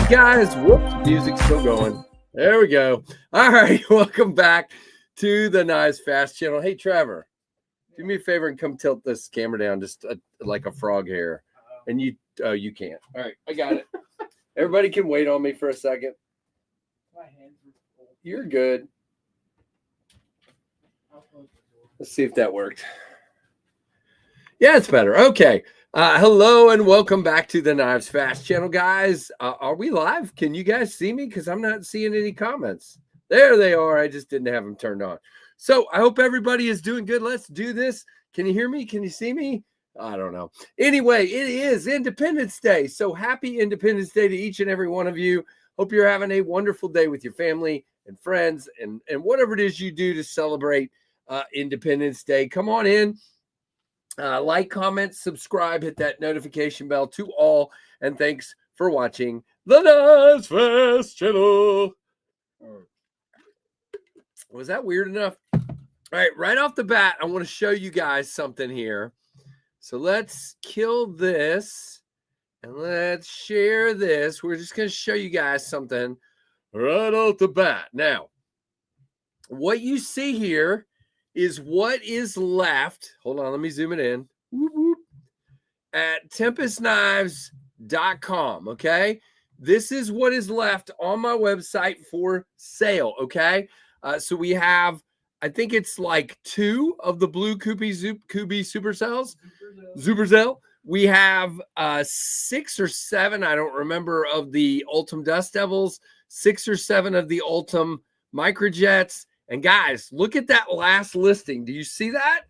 Guys, whoops, music's still going. There we go. All right, welcome back to the Knives Fast channel. Hey, Trevor, do me a favor and come tilt this camera down just like a frog hair. And you can't. All right, I got it. Everybody can wait on me for a second. My hands are full. You're good. Let's see if that worked. Yeah, it's better. Okay. Hello and welcome back to the Knives Fast channel, guys. Are we live? Can you guys see me? Because I'm not seeing any comments. There they are. I just didn't have them turned on. So I hope everybody is doing good. Let's do this. Can you hear me? Can you see me? I don't know. Anyway, it is Independence Day. So happy Independence Day to each and every one of you. Hope you're having a wonderful day with your family and friends and whatever it is you do to celebrate Independence Day. Come on in. Like, comment, subscribe, hit that notification bell to all, and thanks for watching the Knives Fast channel. Was that weird enough? All right off the bat, I want to show you guys something here. So let's kill this, and let's share this. We're just going to show you guys something right off the bat. Now, what you see here is what is left. Hold on, let me zoom it in. Whoop, whoop. At TempestKnives.com, okay? This is what is left on my website for sale, okay? So we have, I think it's like 2 of the blue Kubi Supercells. Supercell. We have 6 or 7, I don't remember, of the Ultim Dust Devils, 6 or 7 of the Ultim Microjets. And guys, look at that last listing. Do you see that?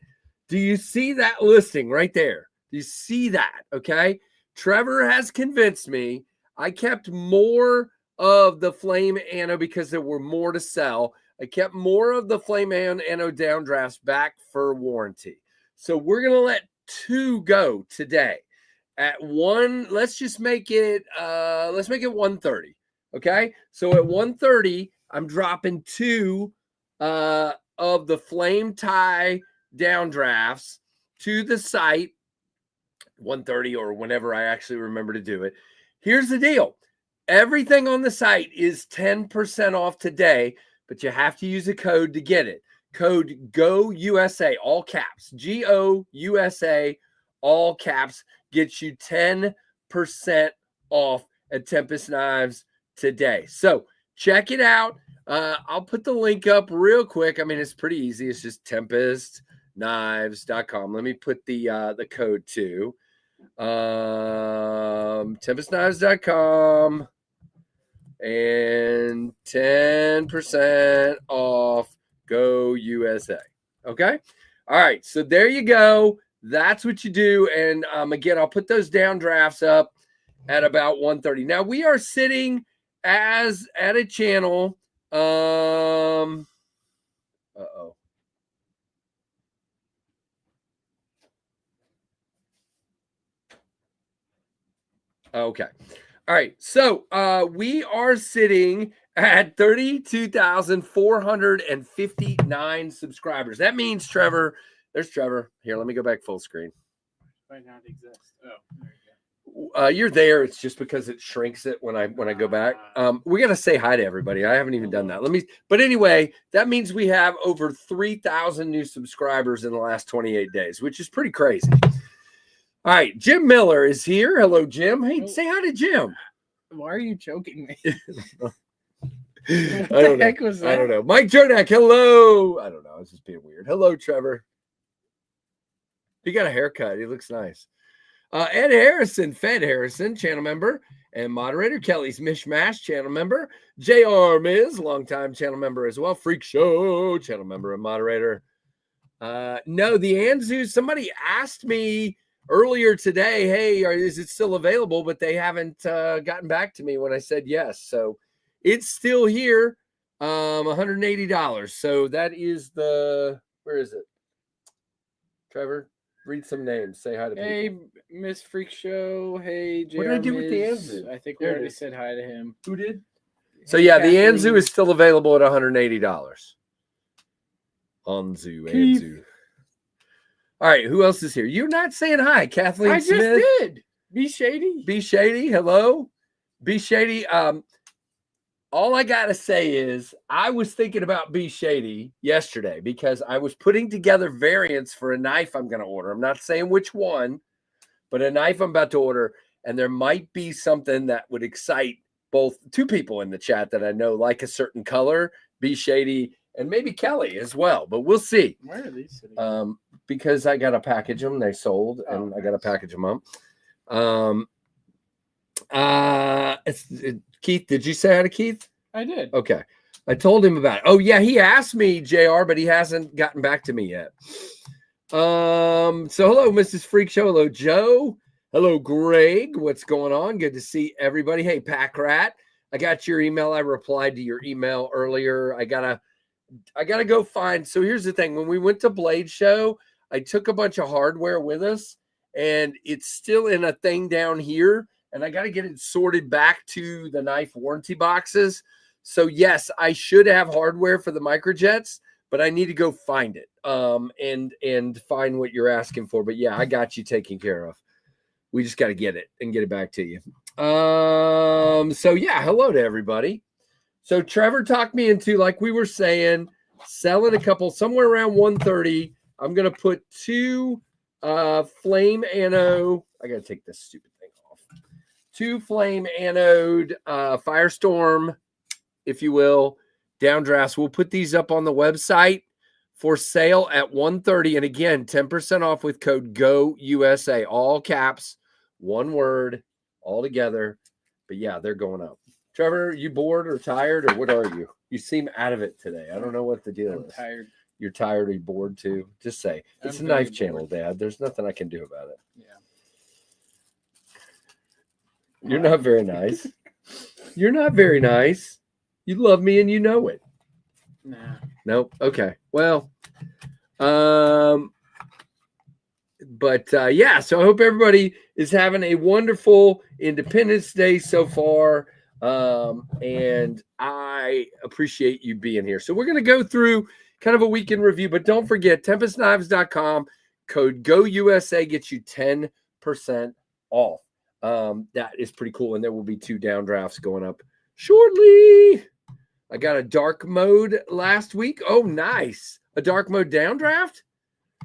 Do you see that listing right there? Do you see that? Okay. Trevor has convinced me. I kept more of the Flame Anno because there were more to sell. I kept more of the Flame Anno downdrafts back for warranty. So we're going to let 2 go today. At 1, let's just make it, let's make it 130. Okay. So at 130, I'm dropping 2 of the Flame Tie downdrafts to the site, 130 or whenever I actually remember to do it. Here's the deal. Everything on the site is 10% off today, but you have to use a code to get it. Code GOUSA, all caps. GOUSA, all caps, gets you 10% off at Tempest Knives today. So check it out. I'll put the link up real quick. I mean, it's pretty easy. It's just TempestKnives.com. Let me put the code too. TempestKnives.com and 10% off Go USA. Okay. All right. So there you go. That's what you do. And again, I'll put those downdrafts up at about 130. Now we are sitting at a channel. Uh-oh. Okay. All right. So we are sitting at 32,459 subscribers. That means Trevor, there's Trevor. Here, let me go back full screen. Might not exist. Oh, there you go. You're there. It's just because it shrinks it when I go back. We got to say hi to everybody. I haven't even done that. But anyway, that means we have over 3,000 new subscribers in the last 28 days, which is pretty crazy. All right. Jim Miller is here. Hello, Jim. Hey, say hi to Jim. Why are you choking me? I don't know. Mike Jernak. Hello. I don't know. It's just being weird. Hello, Trevor. He got a haircut. He looks nice. Ed Harrison, Fed Harrison, channel member. and moderator. Kelly's Mishmash channel member. JR Miz, longtime channel member as well. Freak Show channel member and moderator. No, the Anzu, somebody asked me earlier today, hey, is it still available? But they haven't gotten back to me when I said yes. So it's still here, $180. So that is where is it? Trevor, read some names. Say hi to people. Hey, Miss Freak Show. Hey, JR What did I do with the Miz. Anzu? I think we There it already is. said hi to him. Who did? So Hey, yeah, the Anzu Kathleen. is still available at $180. Anzu. All right, who else is here? You're not saying hi, Kathleen I just Smith. did. Be shady. Be Shady, hello. Be Shady. All I gotta say is I was thinking about Be Shady yesterday because I was putting together variants for a knife I'm gonna order. I'm not saying which one, but a knife I'm about to order, and there might be something that would excite both two people in the chat that I know like a certain color, Be Shady, and maybe Kelly as well. But we'll see. Where are these sitting? Because I got to package them. They sold, and I got to package them up. Keith, did you say hi to Keith? I did. Okay. I told him about it. Oh, yeah, he asked me, JR, but he hasn't gotten back to me yet. So hello, Mrs. Freak Show. Hello, Joe. Hello, Greg. What's going on? Good to see everybody. Hey, Pack Rat. I got your email. I replied to your email earlier. I gotta go find. So here's the thing. When we went to Blade Show, I took a bunch of hardware with us, and it's still in a thing down here, and I got to get it sorted back to the knife warranty boxes. So yes, I should have hardware for the microjets, but I need to go find it and find what you're asking for. But yeah, I got you taken care of. We just got to get it and get it back to you. So yeah, hello to everybody. So Trevor talked me into, like we were saying, selling a couple somewhere around 130. I'm going to put two flame anode. I got to take this stupid thing off. Two flame anode Firestorm, if you will, downdrafts. We'll put these up on the website for sale at 130. And again, 10% off with code GOUSA. All caps, one word, all together. But yeah, they're going up. Trevor, you bored or tired, or what are you? You seem out of it today. I don't know what the deal is. I'm tired. You're tired? Are you bored too? Just say. It's I'm a knife very channel, bored. Dad. There's nothing I can do about it. Yeah. You're not very nice. You're not very nice. You love me and you know it. Nah. Nope. Okay. Well, yeah, so I hope everybody is having a wonderful Independence Day so far. And I appreciate you being here. So we're going to go through kind of a weekend review, but don't forget, TempestKnives.com, code GOUSA gets you 10% off. That is pretty cool. And there will be two downdrafts going up shortly. I got a dark mode last week. Oh, nice. A dark mode downdraft?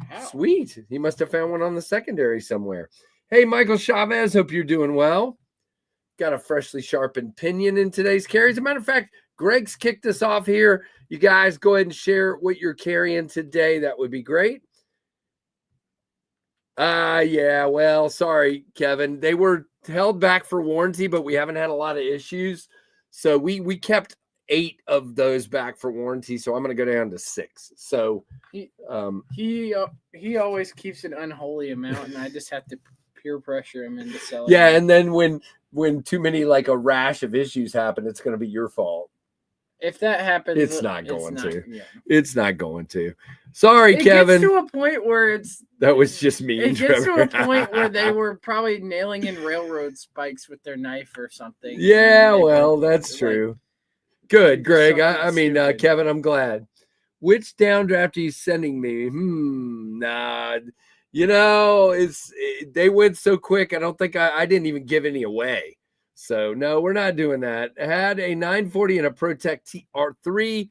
How? Sweet. He must have found one on the secondary somewhere. Hey, Michael Chavez, hope you're doing well. Got a freshly sharpened pinion in today's carry. As a matter of fact, Greg's kicked us off here. You guys go ahead and share what you're carrying today. That would be great. Yeah, well, sorry, Kevin. They were held back for warranty, but we haven't had a lot of issues. So we kept 8 of those back for warranty. So I'm going to go down to 6. So He always keeps an unholy amount, and I just have to peer pressure him into selling. yeah, and then when too many, like a rash of issues happen, it's going to be your fault. If that happens, It's not going to. Yeah. It's not going to. Sorry, It Kevin. gets to a point where That was just me. It gets to a point where they were probably nailing in railroad spikes with their knife or something. Yeah, They well, were, that's like, true. Good, Greg. something I mean, stupid. Kevin, I'm glad. Which downdraft are you sending me? Nah. You know, they went so quick. I don't think I didn't even give any away. So no, we're not doing that. I had a 940 and a Protect TR3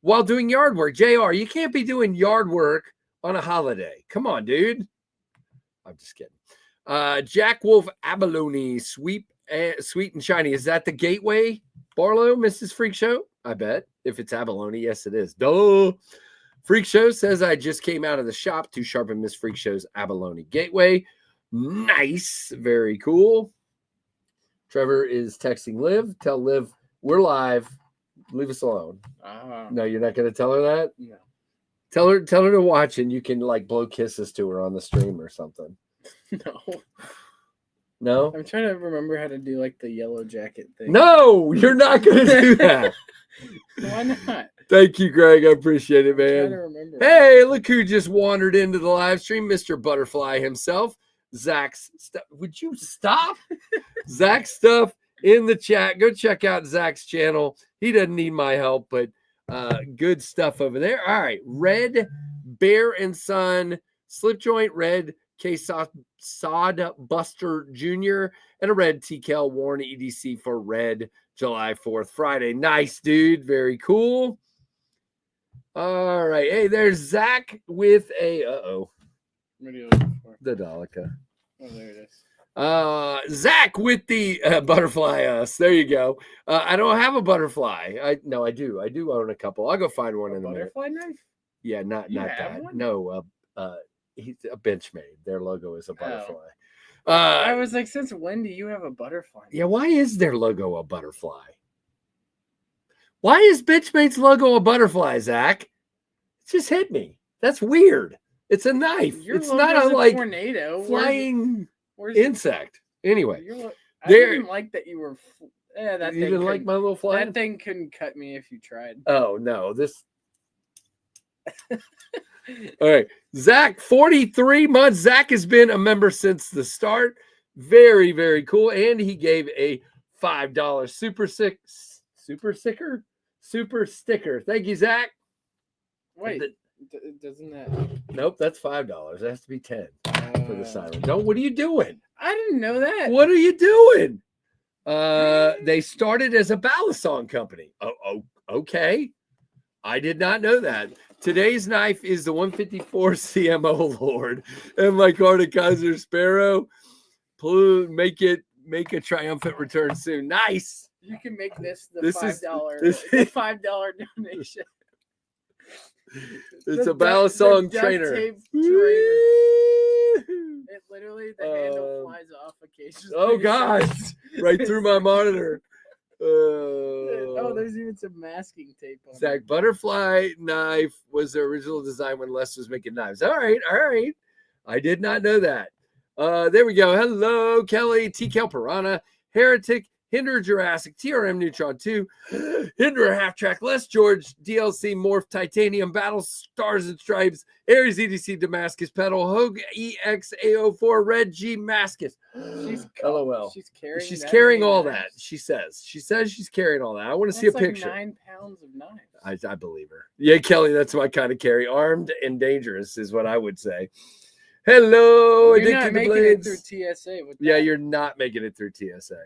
while doing yard work. JR, you can't be doing yard work on a holiday. Come on, dude. I'm just kidding. Jack Wolf Abalone Sweet and Shiny. Is that the Gateway Barlow, Mrs. Freak Show? I bet. If it's abalone, yes, it is. Duh. Freak Show says I just came out of the shop to sharpen Miss Freak Show's abalone Gateway. Nice. Very cool. Trevor is texting Liv. Tell Liv we're live. Leave us alone. No, you're not going to tell her that? No. Tell her to watch, and you can like blow kisses to her on the stream or something. No. No? I'm trying to remember how to do like the yellow jacket thing. No, you're not going to do that. Why not? Thank you, Greg. I appreciate it, I'm trying to man. remember. Hey, look who just wandered into the live stream, Mr. Butterfly himself. Zach's stuff. Would you stop? Zach's stuff in the chat. Go check out Zach's channel. He doesn't need my help, but good stuff over there. All right. Red Bear and Son, Slip Joint, Red Sod Buster Jr., and a red TKL Warren EDC for Red July 4th, Friday. Nice, dude. Very cool. All right. Hey, there's Zach with a What are you looking for? the Daleka. Oh, there it is. Zach with the butterfly us. There you go. I don't have a butterfly. I do. I do own a couple. I'll go find one in a minute. Butterfly knife? Yeah, not You not have that. one? No, he's a Benchmade. Their logo is a butterfly. I was like, since when do you have a butterfly? Yeah, why is their logo a butterfly? Why is Benchmade's logo a butterfly, Zach? It just hit me. That's weird. It's a knife. It's not a like tornado flying Where's insect. Anyway, I didn't like that you were. That you thing didn't like my little fly? That thing couldn't cut me if you tried. Oh no, this. All right, Zach, 43 months. Zach has been a member since the start. Very, very cool. And he gave a $5 super sticker. Thank you, Zach. Wait, doesn't that? Nope, that's $5. It has to be 10 for the siren. No, what are you doing? I didn't know that. What are you doing? They started as a ballast song company. Oh, okay. I did not know that. Today's knife is the 154 CMO Lord and my Carter Kaiser Sparrow. Please make a triumphant return soon. Nice. You can make this the This $5 is- $5 donation. It's The a ballast duct- song the duct trainer. tape It literally the handle flies off occasionally. Oh gosh, right through my monitor. Oh, there's even some masking tape on Zach, butterfly knife was the original design when Les was making knives. All right. I did not know that. There we go. Hello, Kelly, TKL Piranha, Heretic, Hinder Jurassic, TRM Neutron 2, Hinder Half Track, Les George, DLC Morph, Titanium, Battle Stars and Stripes, Ares EDC Damascus Pedal, Hogue EXA04, Red G Mascus. LOL. She's carrying all that. She says she's carrying all that. I want to see a picture. 9 pounds of knives. I believe her. Yeah, Kelly, that's my kind of carry. Armed and dangerous is what I would say. Hello, You're not Addicted to making Blades. it through TSA with Yeah, that. you're not making it through TSA.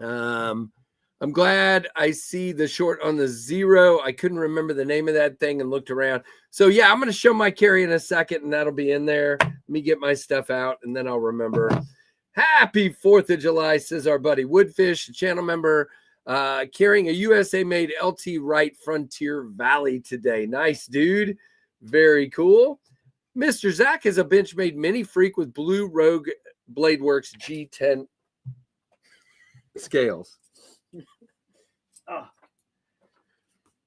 I'm glad I see the short on the zero. I couldn't remember the name of that thing and looked around. So yeah, I'm going to show my carry in a second and that'll be in there. Let me get my stuff out and then I'll remember. Happy 4th of July, says our buddy Woodfish, channel member, carrying a USA made LT Wright Frontier Valley today. Nice, dude. Very cool. Mr. Zach is a Benchmade mini freak with Blue Rogue Bladeworks G10 scales.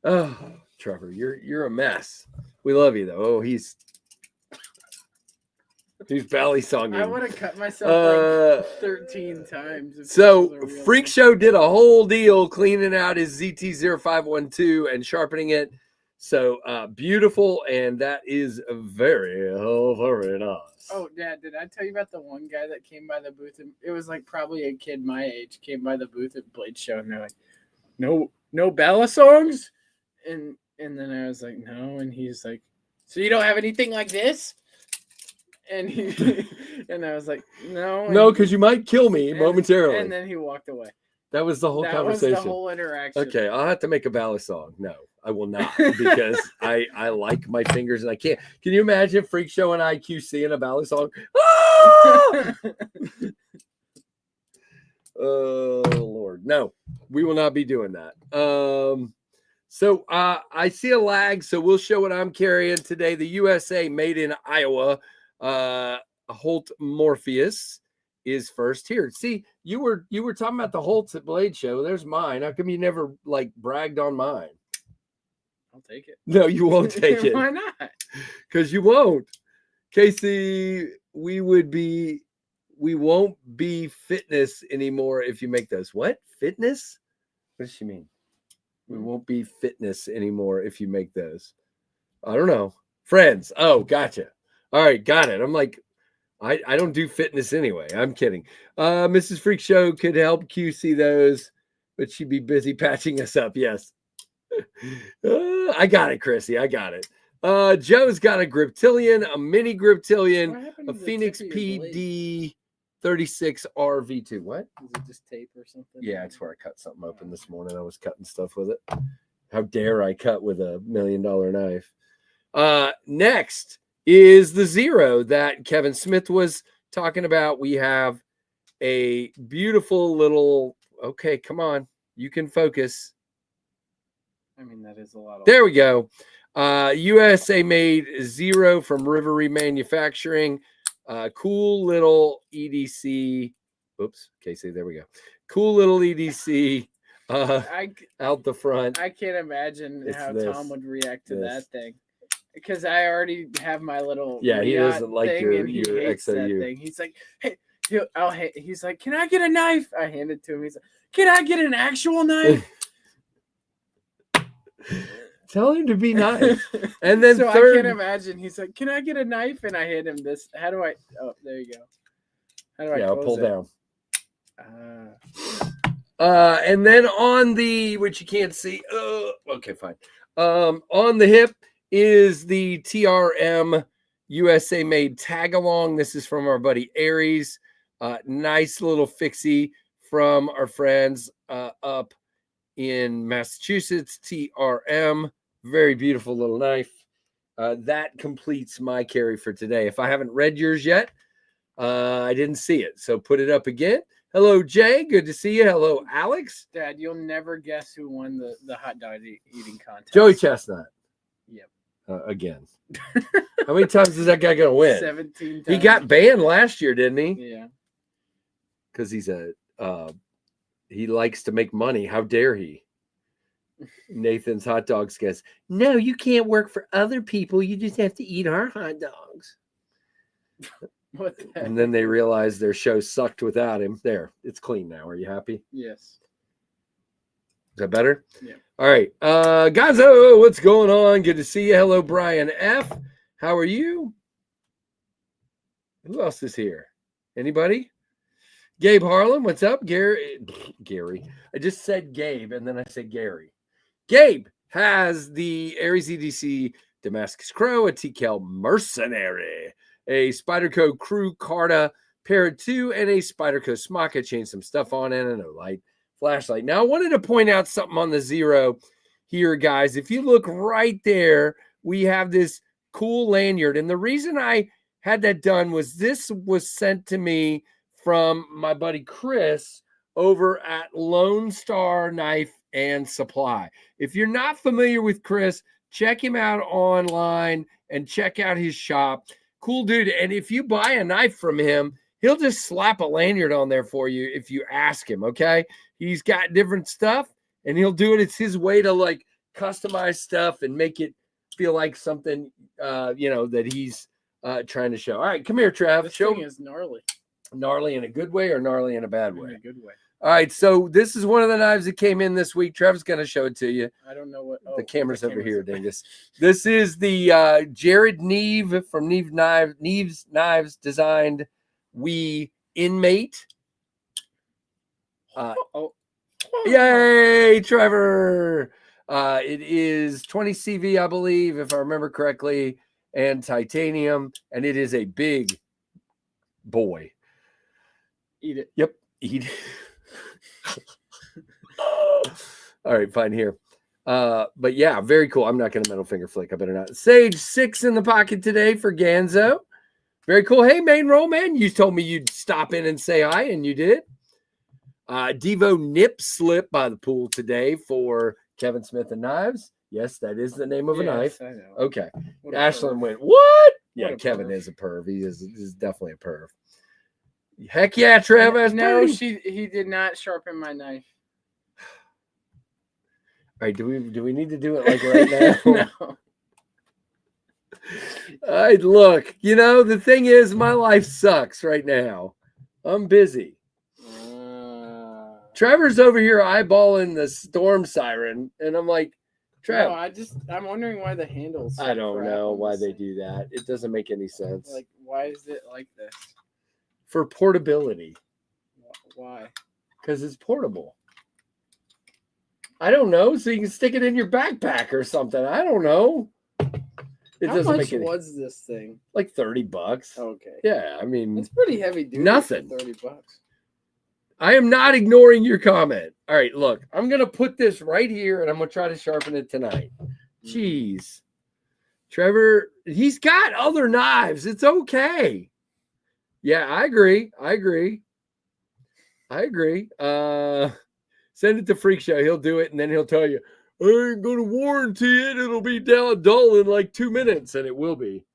Oh, Trevor, you're a mess. We love you though. Oh, he's belly songing. I would have cut myself like 13 times. So Freak Show did a whole deal cleaning out his ZT0512 and sharpening it. So beautiful, and that is very nice. Oh, Dad, did I tell you about the one guy that came by the booth? And it was like probably a kid my age came by the booth at Blade Show, and they're like, "No ballad songs," and then I was like, "No," and he's like, "So you don't have anything like this?" And and I was like, "No, because you might kill me momentarily." And then he walked away. That was the whole conversation. That was the whole interaction. Okay, I'll have to make a ballad song. No, I will not because I like my fingers and I can't. Can you imagine Freak Show and IQC in a ballad song? Ah! Oh Lord, no, we will not be doing that. So I see a lag, so we'll show what I'm carrying today. The USA made in Iowa, Holt Morpheus. is first here. See, you were talking about the Holtz at Blade Show. There's mine. How come you never like bragged on mine? I'll take it. No, you won't take it. Why not? Because you won't. Casey, we won't be fitness anymore if you make those. What? Fitness? What does she mean? We won't be fitness anymore if you make those. I don't know. Friends. Oh, gotcha. All right, got it. I'm like, I don't do fitness anyway. I'm kidding. Mrs. Freak Show could help QC those, but she'd be busy patching us up. Yes. I got it, Chrissy. I got it. Joe's got a Griptilian, a mini Griptilian, a Phoenix PD 36 RV2. What? Is it just tape or something? Yeah, it's where I cut something open this morning. I was cutting stuff with it. How dare I cut with a $1 million knife? Next is the Zero that Kevin Smith was talking about. We have a beautiful little, okay, come on. You can focus. I mean, that is a lot of. There we go. USA made Zero from Rivery Manufacturing. Cool little EDC. Oops, Casey, there we go. Cool little EDC out the front. I can't imagine how Tom would react to that thing. Because I already have my little he doesn't like your XOU thing. He's like, hey, he's like, can I get a knife? I hand it to him. He's like, can I get an actual knife? Tell him to be nice. And then so I can't imagine. He's like, can I get a knife? And I hand him this. How do I? Oh, there you go. How do I? I'll pull down. And then on the, which you can't see. Okay, fine. On the hip is the TRM USA made tag along. This is from our buddy Aries. Nice little fixie from our friends up in Massachusetts. TRM, very beautiful little knife. That completes my carry for today. If I haven't read yours yet, I didn't see it, so put it up again. Hello, Jay. Good to see you. Hello, Alex. Dad, you'll never guess who won the hot dog eating contest. Joey Chestnut. Yep. Again. How many times is that guy going to win? 17 times. He got banned last year, didn't he? Yeah. Because he's he likes to make money. How dare he? Nathan's hot dogs guys. No, you can't work for other people. You just have to eat our hot dogs. What the heck? And then they realized their show sucked without him. There, it's clean now. Are you happy? Yes. Is that better? Yeah. All right. Gonzo, what's going on? Good to see you. Hello, Brian F. How are you? Who else is here? Anybody? Gabe Harlan, what's up? Gary. I just said Gabe, and then I said Gary. Gabe has the Aries EDC Damascus Crow, a TCal Mercenary, a Spyderco Crew Carta Para 2, and a Spyderco Smaka. Changed some stuff on it, and a light flashlight. Now, I wanted to point out something on the Zero here, guys. If you look right there, we have this cool lanyard. And the reason I had that done was this was sent to me from my buddy Chris over at Lone Star Knife and Supply. If you're not familiar with Chris, check him out online and check out his shop. Cool dude. And if you buy a knife from him, he'll just slap a lanyard on there for you if you ask him, okay? He's got different stuff, and he'll do it. It's his way to, like, customize stuff and make it feel like something, that he's trying to show. All right, come here, Trav. This thing is gnarly. Gnarly in a good way or gnarly in a bad way? In a good way. All right, so this is one of the knives that came in this week. Trevor's going to show it to you. I don't know what. The camera's over here, Dingus. This is the Jared Neve from Neve's Knives designed Inmate. Yay, Trevor! It is 20 CV, I believe, if I remember correctly, and titanium, and it is a big boy. Eat it. Yep, eat it. All right, fine here. But yeah, very cool. I'm not going to middle finger flick. I better not. Sage 6 in the pocket today for Ganzo. Very cool. Hey, main roll man, you told me you'd stop in and say hi, and you did. Devo Nip Slip by the pool today for Kevin Smith and Knives. Yes, that is the name of a knife. I know. Okay. Ashlyn went, what? Yeah, What a Kevin perv. is a perv. He is definitely a perv. Heck yeah, Trev. That's No, pretty. he did not sharpen my knife. All right, do we need to do it like right now? No. Look, the thing is, my life sucks right now. I'm busy. Trevor's over here eyeballing the storm siren, and I'm like, Trev. No, I'm wondering why the handles. I don't know why they do that. It doesn't make any sense. Like, why is it like this? For portability. Why? Because it's portable. I don't know. So you can stick it in your backpack or something. I don't know. How much was this thing? Like $30. Okay. Yeah, I mean, it's pretty heavy duty. Nothing. For $30. I am not ignoring your comment. All right, look, I'm gonna put this right here, and I'm gonna try to sharpen it tonight. Jeez, Trevor, he's got other knives. It's okay. Yeah, I agree. Send it to Freak Show. He'll do it, and then he'll tell you, I ain't gonna warranty it. It'll be dull in like 2 minutes, and it will be.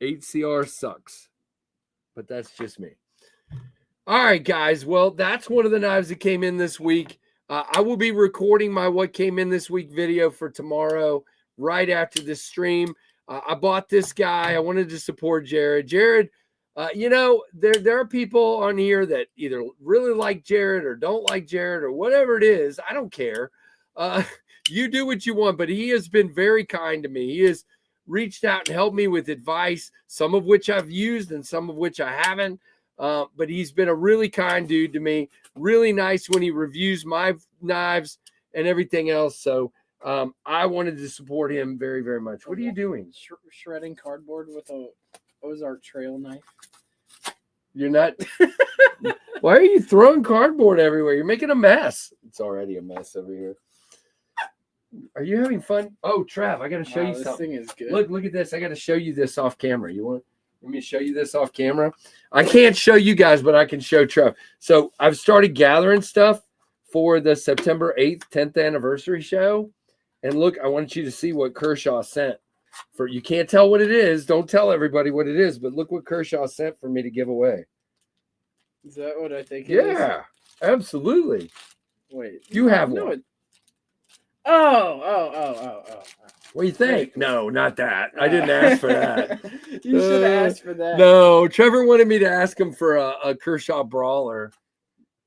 8CR sucks, but that's just me. All right, guys. Well, that's one of the knives that came in this week. I will be recording my What Came In This Week video for tomorrow, right after this stream. I bought this guy. I wanted to support Jared. Jared, there are people on here that either really like Jared or don't like Jared or whatever it is. I don't care. You do what you want, but he has been very kind to me. He has reached out and helped me with advice, some of which I've used and some of which I haven't. But he's been a really kind dude to me. Really nice when he reviews my knives and everything else. So I wanted to support him very, very much. What are you doing? Shredding cardboard with a Ozark trail knife. You're not. Why are you throwing cardboard everywhere? You're making a mess. It's already a mess over here. Are you having fun? Oh, Trav, I got to show you something. This thing is good. Look at this. I got to show you this off camera. Let me show you this off camera. I can't show you guys, but I can show Trev. So I've started gathering stuff for the September 8th, 10th anniversary show. And look, I want you to see what Kershaw sent. You can't tell what it is. Don't tell everybody what it is, but look what Kershaw sent for me to give away. Is that what I think it is? Yeah, absolutely. Wait. You have one. Oh. What do you think? No, not that. I didn't ask for that. You should have asked for that. No, Trevor wanted me to ask him for a Kershaw brawler.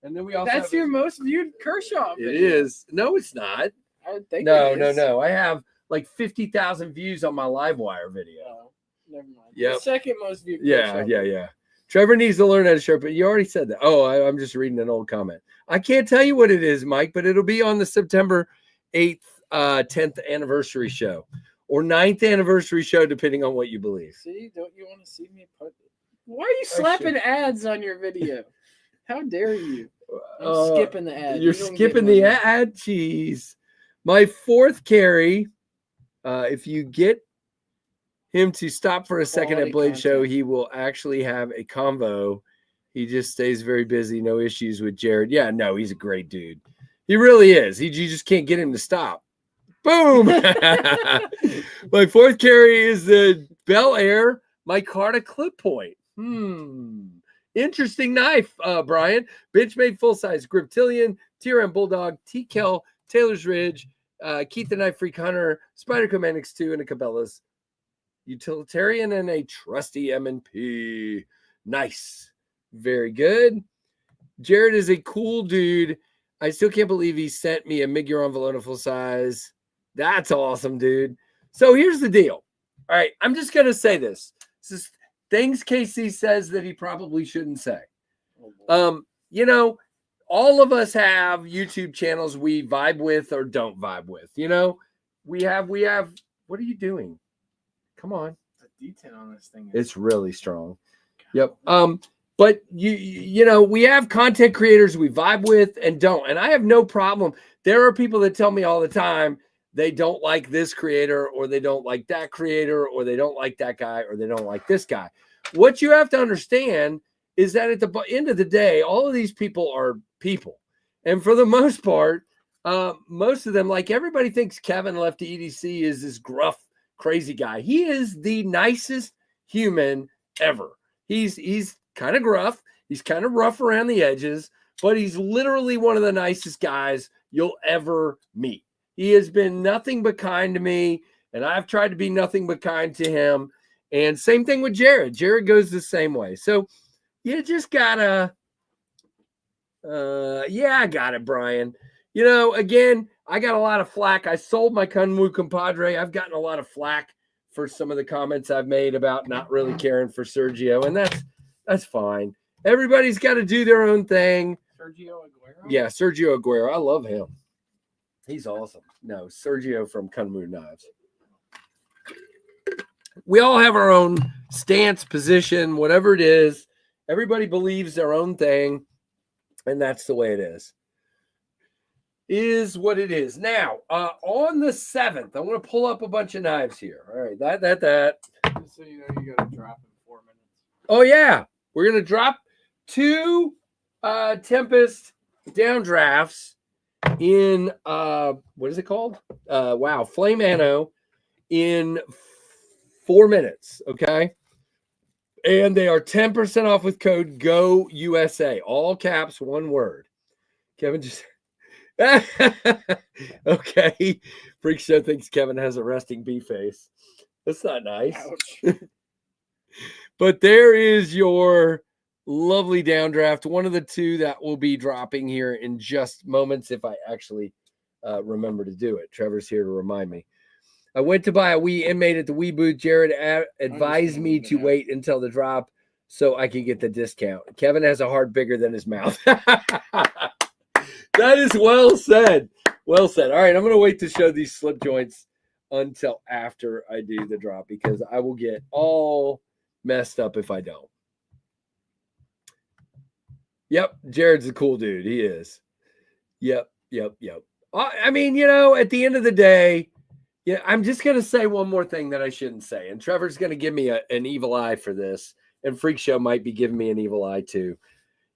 And then we also That's your most viewed Kershaw video. It is. No, it's not. I think No. I have like 50,000 views on my Livewire video. Oh, never mind. Yep. The second most viewed Yeah. Kershaw. Trevor needs to learn how to sharpen. You already said that. Oh, I'm just reading an old comment. I can't tell you what it is, Mike, but it'll be on the September 8th, 10th anniversary show or 9th anniversary show, depending on what you believe. See, don't you want to see me put? Why are you slapping ads on your video? How dare you? I'm skipping the ad. You're skipping the ad. Jeez. My fourth carry, if you get him to stop for a second at Blade Show, he will actually have a convo. He just stays very busy. No issues with Jared. Yeah, no, he's a great dude. He really is. You just can't get him to stop. Boom. My fourth carry is the Bel Air micarta clip point. Interesting knife, Brian. Benchmade full-size Griptilian, TRM Bulldog, T-Kel, Taylor's Ridge, Keith the Knife Freak Hunter, Spyderco Manix 2, and a Cabela's utilitarian and a trusty M&P. Nice. Very good. Jared is a cool dude. I still can't believe he sent me a Miguel envelope full size. That's awesome, dude. So here's the deal. All right, I'm just going to say this. This is things KC says that he probably shouldn't say. All of us have YouTube channels we vibe with or don't vibe with. We have. What are you doing? Come on. The detail on this thing. It's really strong. Yep. But we have content creators we vibe with and don't. And I have no problem. There are people that tell me all the time they don't like this creator or they don't like that creator or they don't like that guy or they don't like this guy. What you have to understand is that at the end of the day, all of these people are people. And for the most part, most of them, like everybody thinks Kevin Lefty EDC is this gruff, crazy guy. He is the nicest human ever. He's kind of gruff. He's kind of rough around the edges, but he's literally one of the nicest guys you'll ever meet. He has been nothing but kind to me, and I've tried to be nothing but kind to him. And same thing with Jared. Jared goes the same way. So you just gotta, yeah, I got it, Brian. You know, again, I got a lot of flack. I sold my Kunwu compadre. I've gotten a lot of flack for some of the comments I've made about not really caring for Sergio, and that's fine. Everybody's got to do their own thing. Sergio Aguero? Yeah, Sergio Aguero. I love him. He's awesome. No, Sergio from Kunwu Knives. We all have our own stance, position, whatever it is. Everybody believes their own thing, and that's the way it is what it is. Now, on the 7th, I'm going to pull up a bunch of knives here. All right, that. Just so you know, you got to drop in 4 minutes. Oh, yeah. We're going to drop 2 Tempest downdrafts in, what is it called? Flame Anno in 4 minutes, okay? And they are 10% off with code GOUSA. All caps, one word. Kevin just... Okay. Freak Show thinks Kevin has a resting bee face. That's not nice. But there is your lovely downdraft. One of the 2 that will be dropping here in just moments if I actually remember to do it. Trevor's here to remind me. I went to buy a Wii inmate at the Wii booth. Jared advised me to wait until the drop so I could get the discount. Kevin has a heart bigger than his mouth. That is well said. Well said. All right, I'm going to wait to show these slip joints until after I do the drop because I will get all messed up if I don't. Yep, Jared's a cool dude. He is. Yep. I mean, you know, at the end of the day, yeah, I'm just going to say one more thing that I shouldn't say. And Trevor's going to give me an evil eye for this. And Freak Show might be giving me an evil eye too.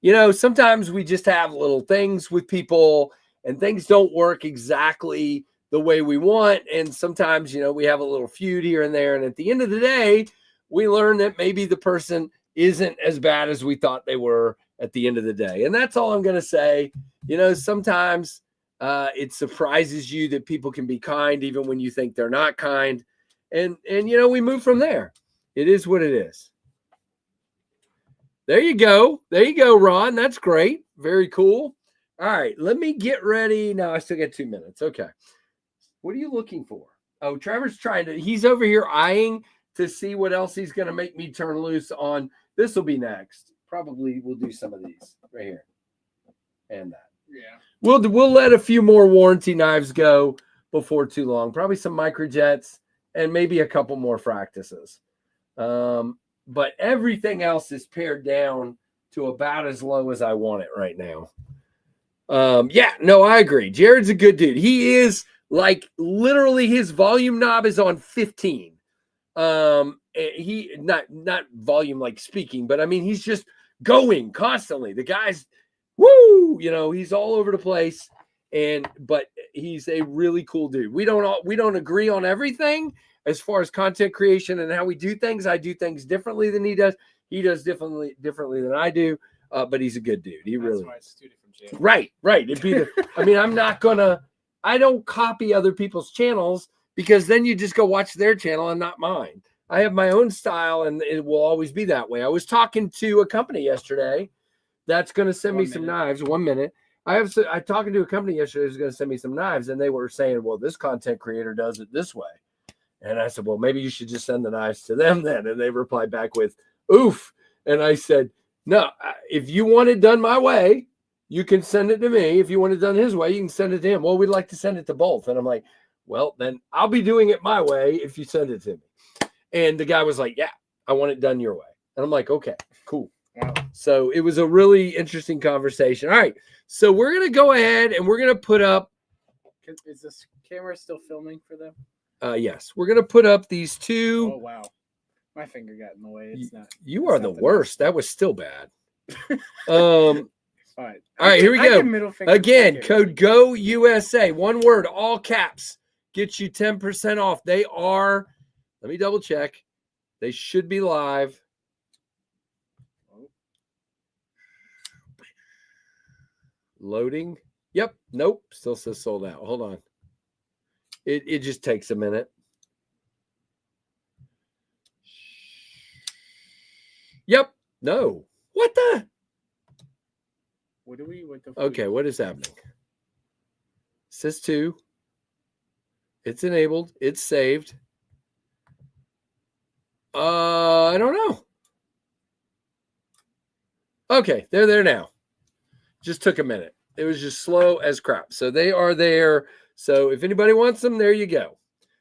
You know, sometimes we just have little things with people and things don't work exactly the way we want. And sometimes, you know, we have a little feud here and there. And at the end of the day, we learn that maybe the person isn't as bad as we thought they were at the end of the day. And that's all I'm going to say. You know, sometimes it surprises you that people can be kind even when you think they're not kind. And you know, we move from there. It is what it is. There you go. There you go, Ron. That's great. Very cool. All right, let me get ready. No, I still got 2 minutes. Okay. What are you looking for? Oh, Trevor's he's over here eyeing to see what else he's going to make me turn loose on. This will be next. Probably we'll do some of these right here. And that. Yeah. We'll let a few more warranty knives go before too long. Probably some microjets and maybe a couple more practices. But everything else is pared down to about as low as I want it right now. Yeah, no, I agree. Jared's a good dude. He is like literally his volume knob is on 15. He not volume like speaking, but I mean he's just going constantly. The guy's woo, you know, he's all over the place. But he's a really cool dude. We don't agree on everything as far as content creation and how we do things. I do things differently than he does. He does differently than I do. But he's a good dude. He really why it's 2 different channels. Right. It'd be I mean, I don't copy other people's channels because then you just go watch their channel and not mine. I have my own style and it will always be that way. I was talking to a company yesterday that's going to send me some knives. 1 minute. I talking to a company yesterday who's going to send me some knives, and they were saying, well, this content creator does it this way. And I said, well, maybe you should just send the knives to them then. And they replied back with, oof. And I said, no, if you want it done my way, you can send it to me. If you want it done his way, you can send it to him. Well, we'd like to send it to both. And I'm like, well, then I'll be doing it my way if you send it to me. And the guy was like, yeah, I want it done your way. And I'm like, okay, cool. Wow. So it was a really interesting conversation. All right. So we're going to go ahead and we're going to put up. Is this camera still filming for them? Yes. We're going to put up these 2. Oh, wow. My finger got in the way. It's not. You are the worst. That was still bad. All right, here we go. Again, code GOUSA. One word, all caps. Gets you 10% off. They are, let me double check. They should be live. Loading. Yep. Nope. Still says sold out. Hold on. It just takes a minute. Yep. No. What the? What the Okay, what is happening? It says 2. It's enabled. It's saved. I don't know. Okay, they're there now. Just took a minute. It was just slow as crap. So they are there. So if anybody wants them, there you go.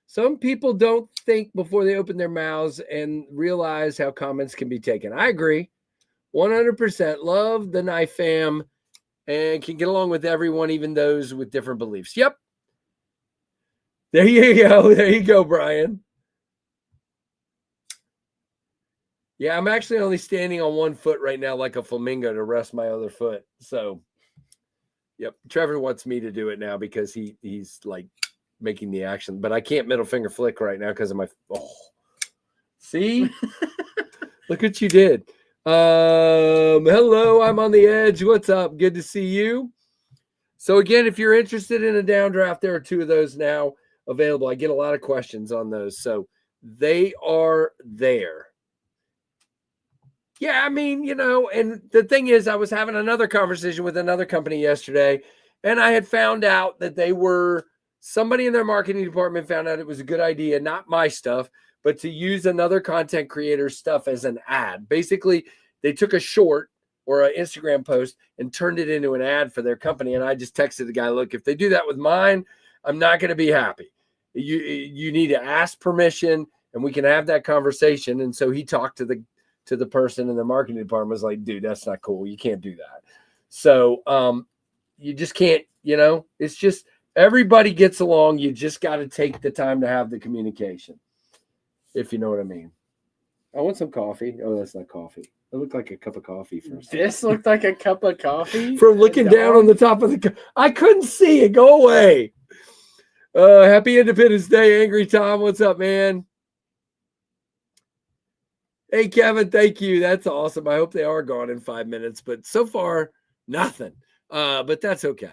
Some people don't think before they open their mouths and realize how comments can be taken. I agree. 100% love the knife fam and can get along with everyone, even those with different beliefs. Yep. There you go. There you go, Brian. Yeah, I'm actually only standing on one foot right now like a flamingo to rest my other foot. So, yep. Trevor wants me to do it now because he's like making the action. But I can't middle finger flick right now because of my... Oh. See? Look what you did. Hello, I'm on the edge. What's up? Good to see you. So again, if you're interested in a downdraft, there are 2 of those now available. I get a lot of questions on those. So they are there. Yeah, I mean, and the thing is, I was having another conversation with another company yesterday, and I had found out that somebody in their marketing department found out it was a good idea, not my stuff, but to use another content creator's stuff as an ad. Basically, they took a short or an Instagram post and turned it into an ad for their company. And I just texted the guy, look, if they do that with mine, I'm not going to be happy. You need to ask permission and we can have that conversation. And so he talked to the person in the marketing department, was like, dude, that's not cool. You can't do that. So you just can't, it's just everybody gets along. You just got to take the time to have the communication, if you know what I mean. I want some coffee. Oh, that's not coffee. It looked like a cup of coffee first. This looked like a cup of coffee? From looking down on the top of the I couldn't see it. Go away. Happy Independence Day, Angry Tom. What's up, man? Hey, Kevin, thank you. That's awesome. I hope they are gone in 5 minutes, but so far, nothing. But that's okay.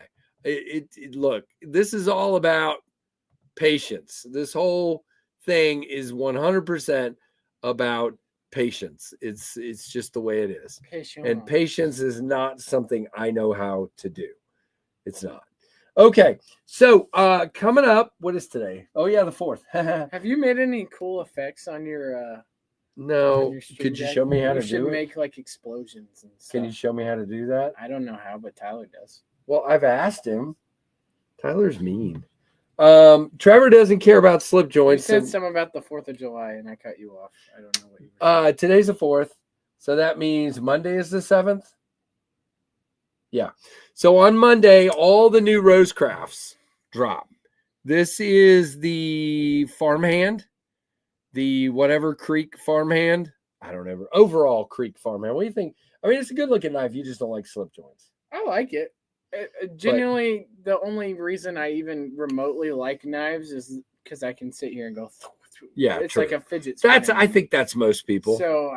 Look, this is all about patience. This whole thing is 100% about patience. It's just the way it is. And patience is not something I know how to do. It's not. Okay. So coming up, what is today? Oh yeah, the 4th. Have you made any cool effects on your no. Could you show me how to do it? You should make like explosions and stuff. Can you show me how to do that? I don't know how, but Tyler does. Well, I've asked him. Tyler's mean. Trevor doesn't care about slip joints. You said something about the 4th of July and I cut you off. I don't know what you were saying. Today's the 4th. So that means Monday is the 7th. Yeah. So on Monday, all the new Rose Crafts drop. This is the farmhand, the whatever Creek farmhand. I don't know. Overall Creek farmhand. What do you think? I mean, it's a good looking knife. You just don't like slip joints. I like it. Genuinely, the only reain I even remotely like knives is because I can sit here and go. Yeah, it's true. like a fidget spinner. I think that's most people. So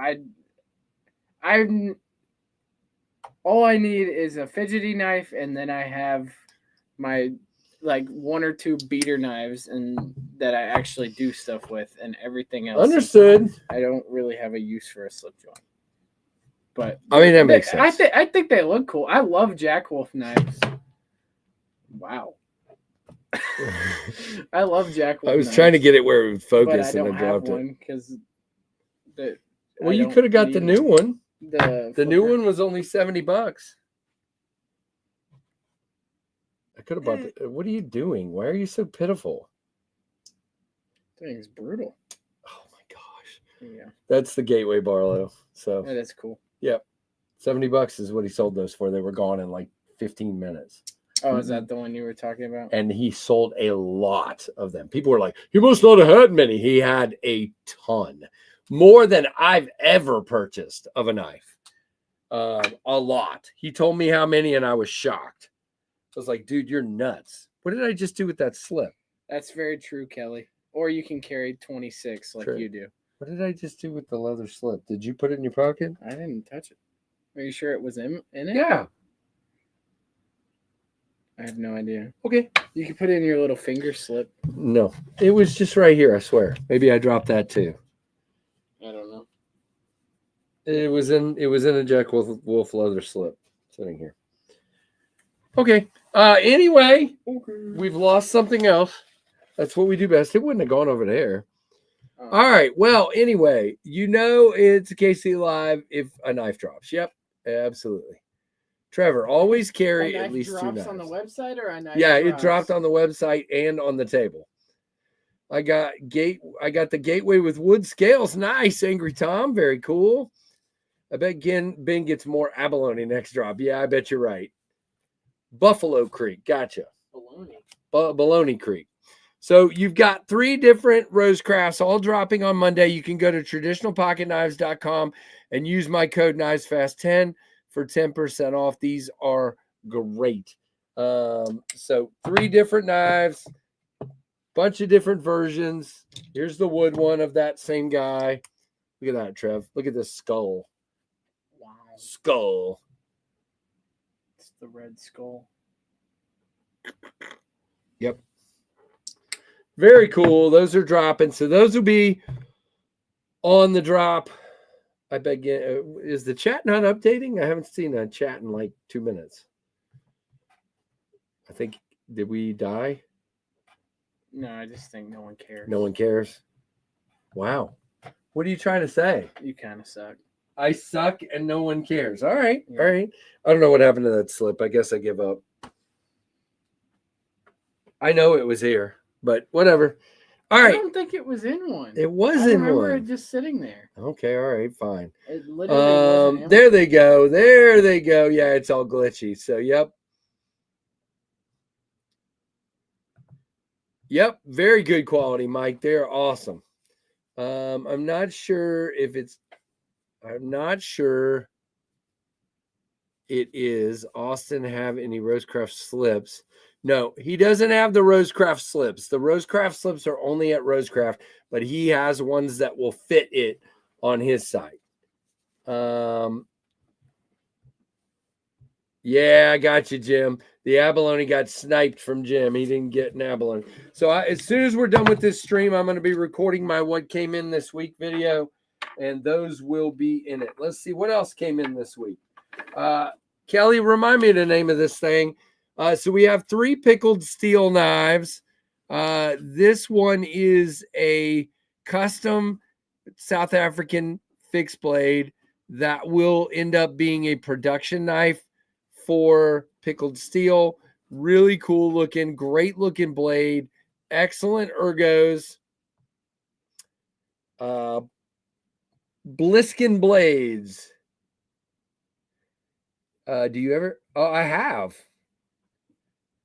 all I need is a fidgety knife, and then I have my like 1 or 2 beater knives, and that I actually do stuff with, and everything else. Understood. I don't really have a use for a slip joint. But I mean, that makes sense. I think they look cool. I love Jack Wolf knives. Wow. I love Jack Wolf. I was trying to get it where it would focus, but I and I dropped it. Because well, you could have got the new one. The new one was only $70. I could have bought it. What are you doing? Why are you so pitiful? Thing's brutal. Oh my gosh. Yeah. That's the Gateway Barlow. So yeah, that's cool. Yep. $70 is what he sold those for. They were gone in like 15 minutes. Oh, is that the one you were talking about? And he sold a lot of them. People were like, he must not have had many. He had a ton. More than I've ever purchased of a knife. A lot. He told me how many and I was shocked. I was like, dude, you're nuts. What did I just do with that slip? That's very true, Kelly. Or you can carry 26 like you do. What did I just do with the leather slip? Did you put it in your pocket? I didn't touch it. Are you sure it was in it? Yeah. I have no idea. Okay. You can put it in your little finger slip. No, it was just right here. I swear. Maybe I dropped that too. I don't know. It was in a Jack Wolf leather slip sitting here. Okay. Anyway, we've lost something else. That's what we do best. It wouldn't have gone over there. Oh. All right. Well, anyway, it's a KC Live if a knife drops. Yep, absolutely. Trevor, always carry at least 2 knives. On the website or a knife? Yeah, drops? it dropped on the website and on the table. I got the Gateway with wood scales. Nice, Angry Tom. Very cool. I bet Ben gets more abalone next drop. Yeah, I bet you're right. Buffalo Creek. Gotcha. Baloney Creek. So you've got 3 different Rose Crafts all dropping on Monday. You can go to traditionalpocketknives.com and use my code KnivesFast10 for 10% off. These are great. So 3 different knives, bunch of different versions. Here's the wood one of that same guy. Look at that, Trev. Look at this skull. Wow. Skull. It's the red skull. Yep. Very cool. Those are dropping. So those will be on the drop. I bet. Is the chat not updating? I haven't seen a chat in like 2 minutes. I think, did we die? No, I just think no one cares. No one cares. Wow. What are you trying to say? You kind of suck. I suck and no one cares. All right. Yeah. All right. I don't know what happened to that slip. I guess I give up. I know it was here, but whatever. All right. I don't think it was in one. It was I in remember one. it just sitting there. Okay. All right. Fine. It literally wasn't in There one. they go. There they go. Yeah, it's all glitchy. So, yep. Yep. Very good quality, Mike. They're awesome. I'm not sure it is. Austin have any Rosecraft slips? No, he doesn't have the Rosecraft slips. The Rosecraft slips are only at Rosecraft, but he has ones that will fit it on his site. Yeah, I got you, Jim. The abalone got sniped from Jim. He didn't get an abalone. So as soon as we're done with this stream, I'm going to be recording my What Came In This Week video, and those will be in it. Let's see what else came in this week. Kelly, remind me the name of this thing. So we have 3 pickled steel knives. This one is a custom South African fixed blade that will end up being a production knife for pickled steel. Really cool looking, great looking blade, excellent ergos. Bliskin blades. Do you ever? Oh, I have.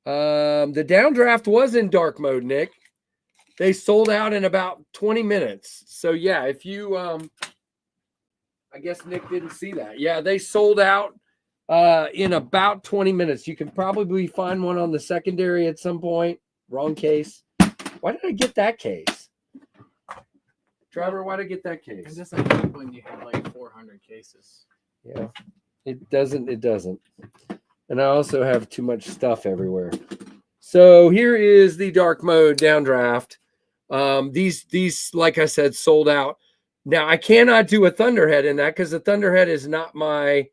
The downdraft was in dark mode, Nick. They sold out in about 20 minutes. So yeah, if you I guess Nick didn't see that. Yeah, they sold out in about 20 minutes. You can probably find one on the secondary at some point. Wrong case. Why did I get that case? Trevor, why did I get that case? It doesn't help when you have like 400 cases. Yeah, it doesn't. And I also have too much stuff everywhere. So here is the dark mode downdraft. These, like I said, sold out. Now I cannot do a Thunderhead in that because the Thunderhead is not my.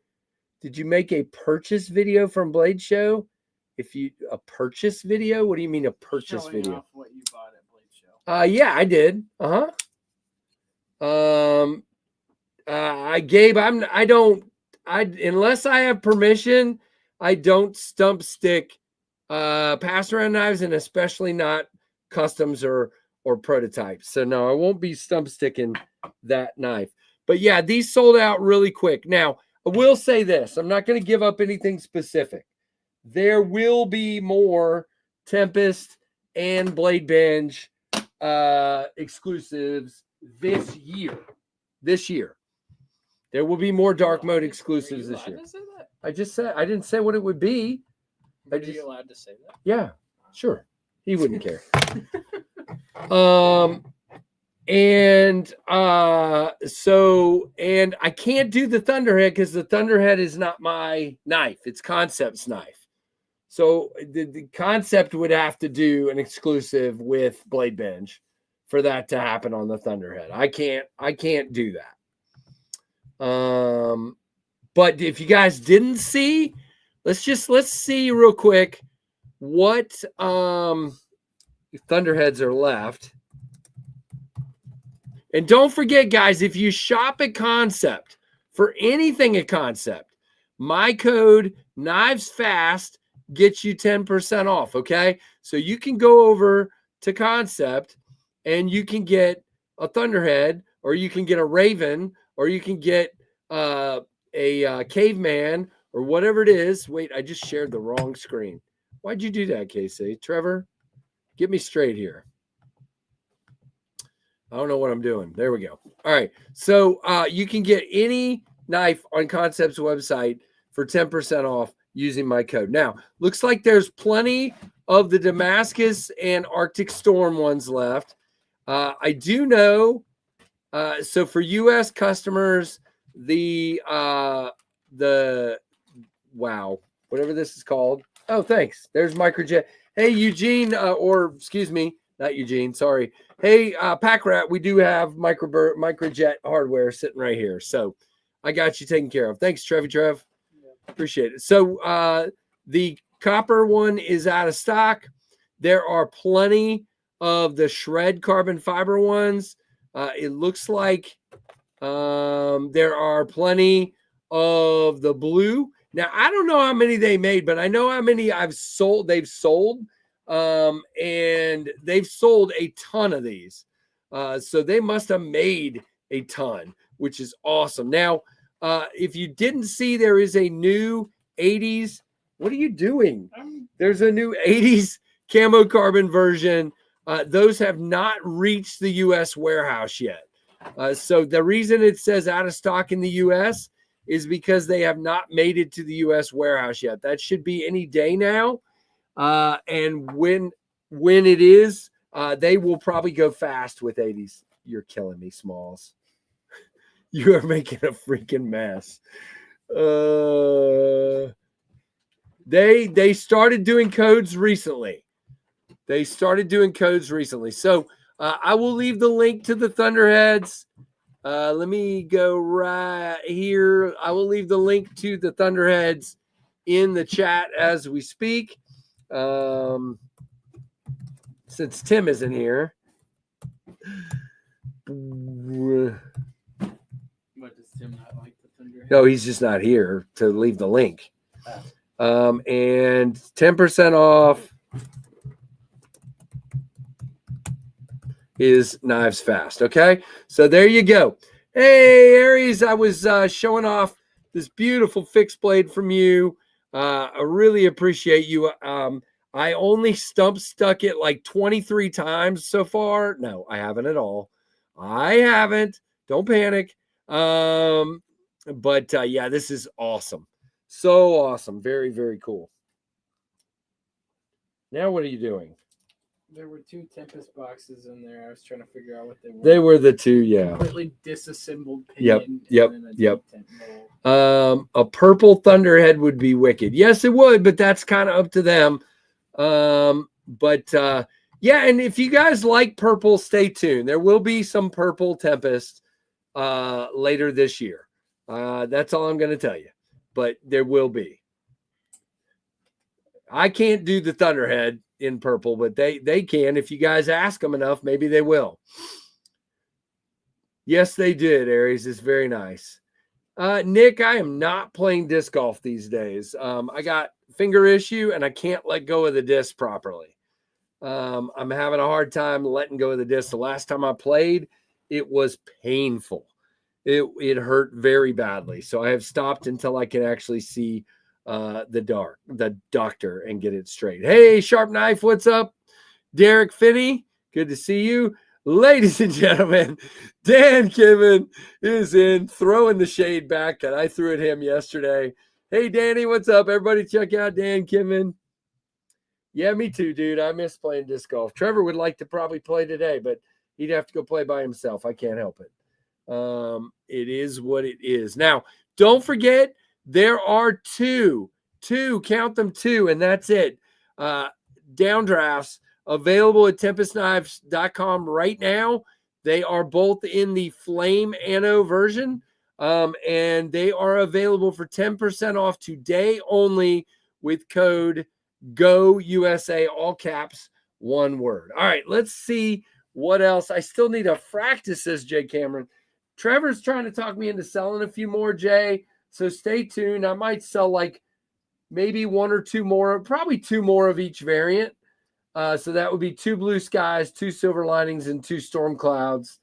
Did you make a purchase video from Blade Show? A purchase video? What do you mean a purchase Showing video? off what you bought at Blade Show. Yeah, I did. Unless I have permission, I don't stump stick pass around knives, and especially not customs or prototypes. So no, I won't be stump sticking that knife. But yeah, these sold out really quick. Now, I will say this. I'm not going to give up anything specific. There will be more Tempest and Blade Binge exclusives this year. There will be more dark mode exclusives this year. I didn't say what it would be. Are you allowed to say that? Yeah, sure. He wouldn't care. And I can't do the Thunderhead because the Thunderhead is not my knife. It's Concept's knife. So the concept would have to do an exclusive with Blade Binge for that to happen on the Thunderhead. I can't do that. But if you guys didn't see, let's see real quick what Thunderheads are left. And don't forget, guys, if you shop at Concept for anything at Concept, my code KnivesFast gets you 10% off. Okay, so you can go over to Concept and you can get a Thunderhead, or you can get a Raven, or you can get a Caveman, or whatever it is. Wait, I just shared the wrong screen. Why'd you do that, Casey? Trevor, get me straight here. I don't know what I'm doing. There we go. All right. So you can get any knife on Concept's website for 10% off using my code. Now, looks like there's plenty of the Damascus and Arctic Storm ones left. I do know. So for U.S. customers, the wow, whatever this is called. Oh, thanks. There's Microjet. Hey, Eugene, or excuse me, not Eugene. Sorry. Hey, Pack Rat, we do have Microjet hardware sitting right here. So I got you taken care of. Thanks, Trev. Yeah. Appreciate it. So the copper one is out of stock. There are plenty of the shred carbon fiber ones. It looks like there are plenty of the blue. Now, I don't know how many they made, but I know how many they've sold. And they've sold a ton of these. So they must have made a ton, which is awesome. Now, if you didn't see, there is a new 80s. What are you doing? There's a new 80s camo carbon version. Those have not reached the U.S. warehouse yet. So the reason it says out of stock in the U.S. is because they have not made it to the U.S. warehouse yet. That should be any day now. And when it is, they will probably go fast with 80s. You're killing me, Smalls. You are making a freaking mess. They started doing codes recently. So I will leave the link to the Thunderheads. Let me go right here. I will leave the link to the Thunderheads in the chat as we speak. Since Tim isn't here. What, does Tim not like the Thunderhead? No, he's just not here to leave the link. And 10% off is Knives Fast. Okay, so there you go. Hey, Aries, I was showing off this beautiful fixed blade from you. I really appreciate you. I only stuck it like 23 times so far. No, I haven't at all. I haven't. Don't panic. But yeah, this is awesome. So awesome. Very, very cool. Now, what are you doing? There were 2 Tempest boxes in there. I was trying to figure out what they were. They were the 2, yeah. Completely disassembled pinion. Yep. A purple Thunderhead would be wicked. Yes, it would, but that's kind of up to them. Yeah, and if you guys like purple, stay tuned. There will be some purple Tempest later this year. That's all I'm going to tell you. But there will be. I can't do the Thunderhead in purple, but they can. If you guys ask them enough, maybe they will. Yes, they did, Aries. It's very nice. Nick, I am not playing disc golf these days. I got finger issue and I can't let go of the disc properly. I'm having a hard time letting go of the disc. The last time I played, it was painful. It hurt very badly. So I have stopped until I can actually see the doctor and get it straight. Hey, Sharp Knife, what's up? Derek Finney, good to see you. Ladies and gentlemen, Dan Kimmon is in, throwing the shade back that I threw at him yesterday. Hey, Danny, what's up? Everybody check out Dan Kimmon. Yeah, me too, dude. I miss playing disc golf. Trevor would like to probably play today, but he'd have to go play by himself. I can't help it. It is what it is. Now, don't forget, there are 2 2, count them 2, and that's it. Downdrafts available at tempestknives.com right now. They are both in the Flame Anno version, and they are available for 10% off today only with code GOUSA, all caps, one word. All right, let's see what else. I still need a practice, says Jay Cameron. Trevor's trying to talk me into selling a few more, Jay, so stay tuned. I might sell like maybe 1 or 2 more, probably 2 more of each variant. So that would be 2 blue skies, 2 silver linings, and 2 storm clouds.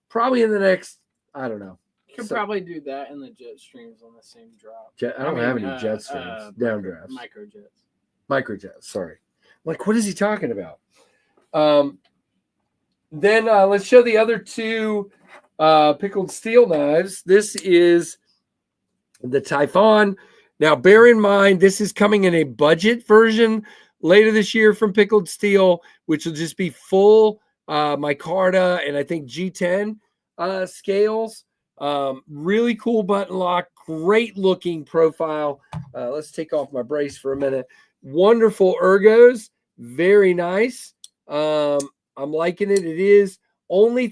Probably in the next, I don't know. You can probably do that and the jet streams on the same drop. I don't have any jet streams. Downdrafts. Microjets, sorry. Like, what is he talking about? Then let's show the other 2 pickled steel knives. This is the Typhon. Now, bear in mind, this is coming in a budget version later this year from Pickled Steel, which will just be full micarta and I think G10 scales. Really cool button lock, great looking profile. Let's take off my brace for a minute. Wonderful ergos, very nice. I'm liking it. It is only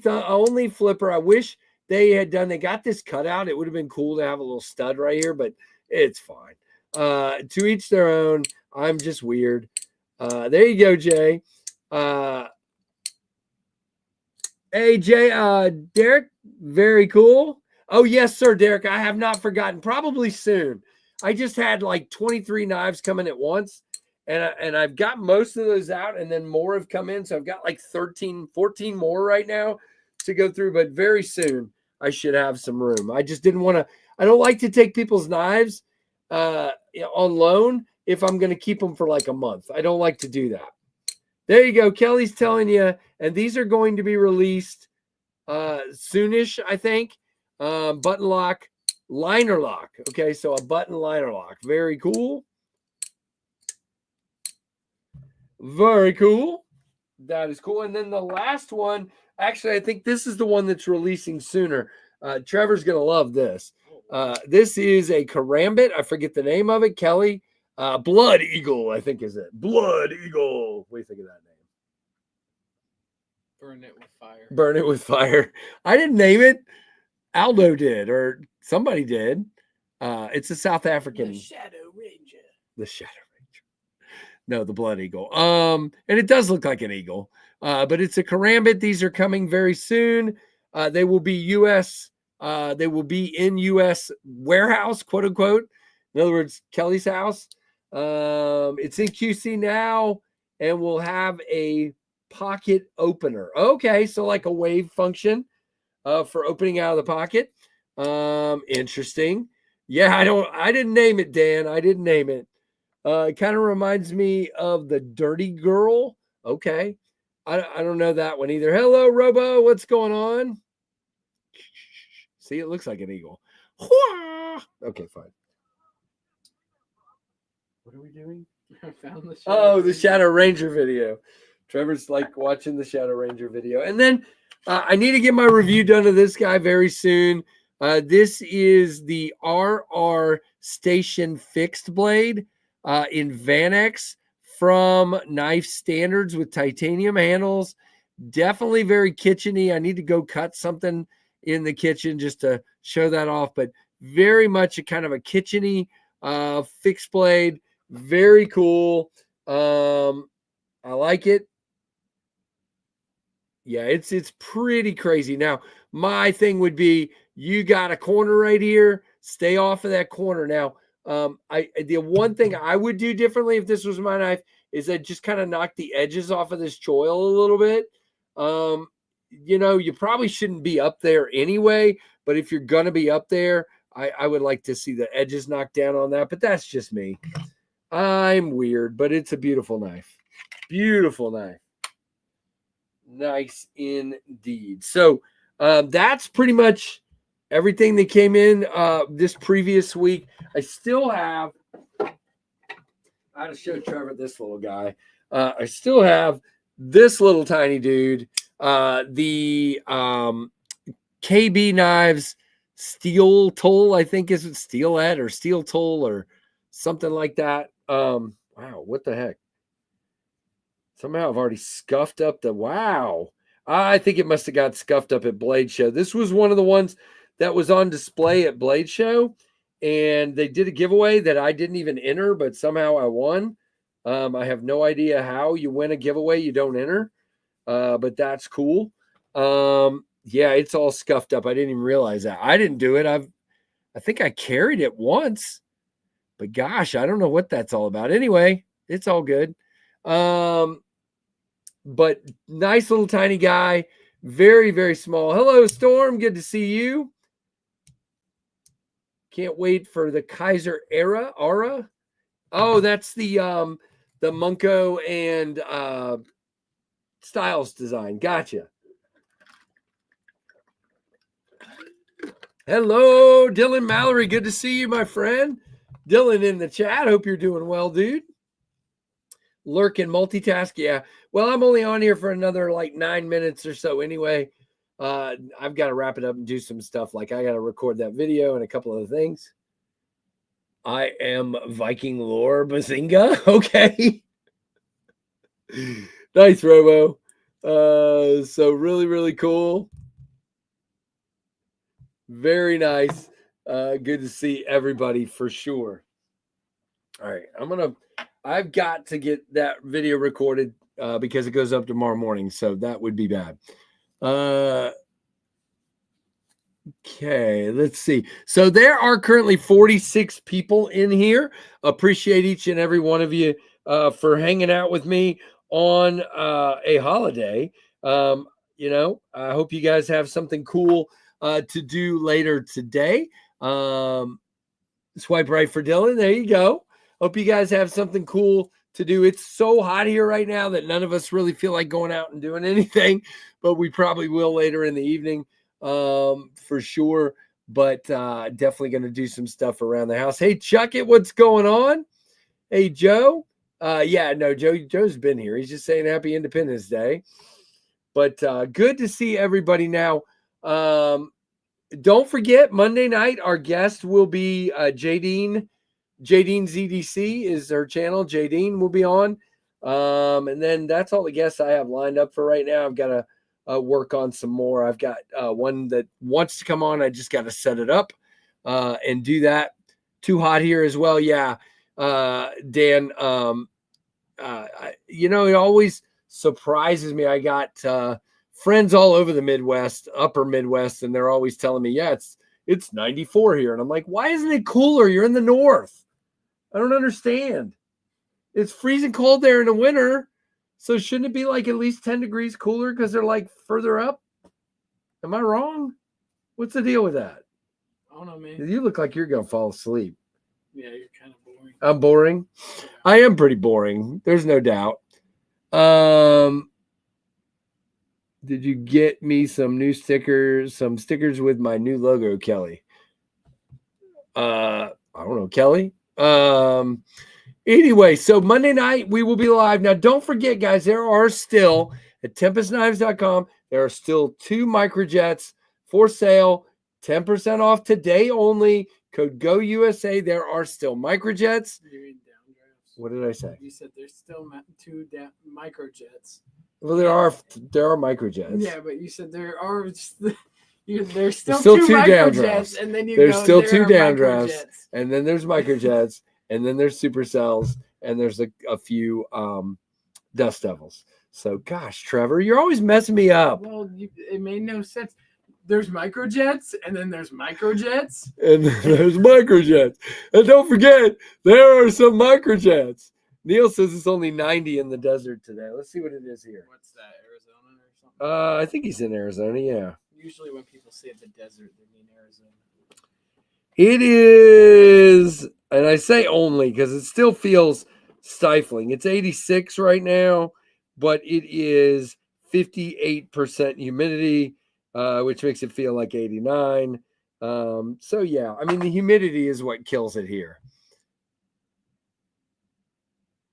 flipper. I wish they got this cut out. It would have been cool to have a little stud right here, but it's fine. To each their own. I'm just weird. There you go, Jay. Hey, Jay, Derek, very cool. Oh, yes, sir, Derek. I have not forgotten. Probably soon. I just had like 23 knives coming at once, and I've got most of those out, and then more have come in. So I've got like 13, 14 more right now to go through, but very soon I should have some room. I just didn't want to. I don't like to take people's knives on loan if I'm going to keep them for like a month. I don't like to do that. There you go. Kelly's telling you, and these are going to be released soonish, I think. Button lock, liner lock. Okay, so a button liner lock. Very cool. Very cool. That is cool. And then the last one, actually, I think this is the one that's releasing sooner. Trevor's going to love this. This is a karambit. I forget the name of it. Kelly, Blood Eagle, I think is it. Blood Eagle. What do you think of that name? Burn it with fire. Burn it with fire. I didn't name it. Aldo did, or somebody did. It's a South African. The Shadow Ranger. The Shadow Ranger. No, the Blood Eagle. And it does look like an eagle. But it's a karambit. These are coming very soon. They will be U.S. They will be in U.S. warehouse, quote unquote. In other words, Kelly's house. It's in QC now, and we'll have a pocket opener. Okay, so like a wave function for opening out of the pocket. Interesting. Yeah, I didn't name it, Dan. I didn't name it. It kind of reminds me of the Dirty Girl. Okay. I don't know that one either. Hello, Robo. What's going on? See, it looks like an eagle. Okay, fine. What are we doing? I found the Shadow Ranger video. Trevor's like watching the Shadow Ranger video. And then I need to get my review done of this guy very soon. This is the RR Station Fixed Blade in Vanex from Knife Standards with titanium handles. Definitely very kitcheny. I need to go cut something in the kitchen just to show that off, but very much a kind of a kitcheny fixed blade. Very cool. I like it. Yeah, it's pretty crazy. Now, my thing would be you got a corner right here. Stay off of that corner. Now, the one thing I would do differently if this was my knife is I'd just kind of knock the edges off of this choil a little bit. You probably shouldn't be up there anyway, but if you're going to be up there, I would like to see the edges knocked down on that, but that's just me. I'm weird, but it's a beautiful knife. Beautiful knife. Nice indeed. So that's pretty much everything that came in this previous week. I still have, I had to show Trevor this little guy. I still have this little tiny dude, the KB Knives Steel Tool, I think is it Steelette or Steel Tool or something like that. Wow, what the heck? Somehow I've already scuffed up the wow. I think it must have got scuffed up at Blade Show. This was one of the ones that was on display at Blade Show, and they did a giveaway that I didn't even enter, but somehow I won. I have no idea how you win a giveaway you don't enter, but that's cool. Yeah, it's all scuffed up. I didn't even realize that. I didn't do it. I think I carried it once, but gosh, I don't know what that's all about. Anyway, it's all good. But nice little tiny guy, very, very small. Hello, Storm. Good to see you. Can't wait for the Kaiser Aura. Oh, that's the Munko and Styles design. Gotcha. Hello, Dylan Mallory. Good to see you, my friend. Dylan in the chat. Hope you're doing well, dude. Lurk and multitask. Yeah. Well, I'm only on here for another like 9 minutes or so anyway. I've got to wrap it up and do some stuff. Like I got to record that video and a couple of things. I am Viking lore Bazinga. Okay. Nice, Robo. So really, really cool. Very nice. Good to see everybody for sure. All right. I've got to get that video recorded because it goes up tomorrow morning. So that would be bad. Okay, let's see. So there are currently 46 people in here. Appreciate each and every one of you for hanging out with me on a holiday. I hope you guys have something cool to do later today. Swipe right for Dylan. There you go. Hope you guys have something cool to do. It's so hot here right now that none of us really feel like going out and doing anything, but we probably will later in the evening for sure. But definitely going to do some stuff around the house. Hey, Chuck it, what's going on? Hey, Joe. Joe's been here. He's just saying Happy Independence Day. But good to see everybody now. Don't forget, Monday night, our guest will be Jadine. Jadine ZDC is her channel. Jadine will be on. And then that's all the guests I have lined up for right now. I've got to work on some more. I've got one that wants to come on. I just got to set it up and do that. Too hot here as well. Yeah. Dan, it always surprises me. I got friends all over the Midwest, upper Midwest, and they're always telling me, yeah, it's 94 here. And I'm like, why isn't it cooler? You're in the north. I don't understand. It's freezing cold there in the winter. So shouldn't it be like at least 10 degrees cooler because they're like further up? Am I wrong? What's the deal with that? I don't know, man. You look like you're going to fall asleep. Yeah, you're kind of boring. I'm boring? Yeah. I am pretty boring. There's no doubt. Did you get me some new stickers, some stickers with my new logo, Kelly? I don't know, Kelly. Anyway, so Monday night we will be live. Now, don't forget, guys, there are still at TempestKnives.com, there are still 2 microjets for sale, 10% off today only. Code GOUSA. There are still microjets. What did I say? You said there's still 2 microjets. Well, there are microjets. Yeah, but you said there are. There's still 2 microjets, and then there's still 2 downdrafts, and then there's microjets, and then there's supercells, and there's a few dust devils. So, gosh, Trevor, you're always messing me up. Well, it made no sense. There's microjets, and then there's microjets, and then there's microjets, and don't forget there are some microjets. Neil says it's only 90 in the desert today. Let's see what it is here. What's that, Arizona or something? I think he's in Arizona, yeah. Usually when people say the desert, they mean Arizona. It is, and I say only because it still feels stifling. It's 86 right now, but it is 58% humidity, which makes it feel like 89. So, yeah, I mean, the humidity is what kills it here.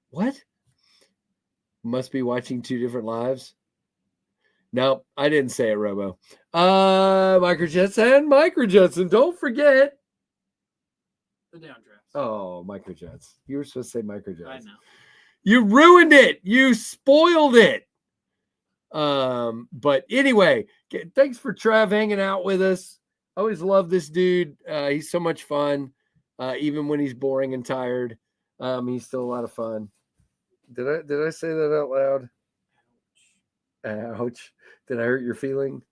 What? Must be watching 2 different lives. No, I didn't say it, Robo. Microjets. And don't forget the downdrafts. Oh, microjets. You were supposed to say microjets. I know. You ruined it. You spoiled it. But anyway, thanks for Trev hanging out with us. I always love this dude. He's so much fun. Even when he's boring and tired, he's still a lot of fun. Did I say that out loud? Ouch. Did I hurt your feeling?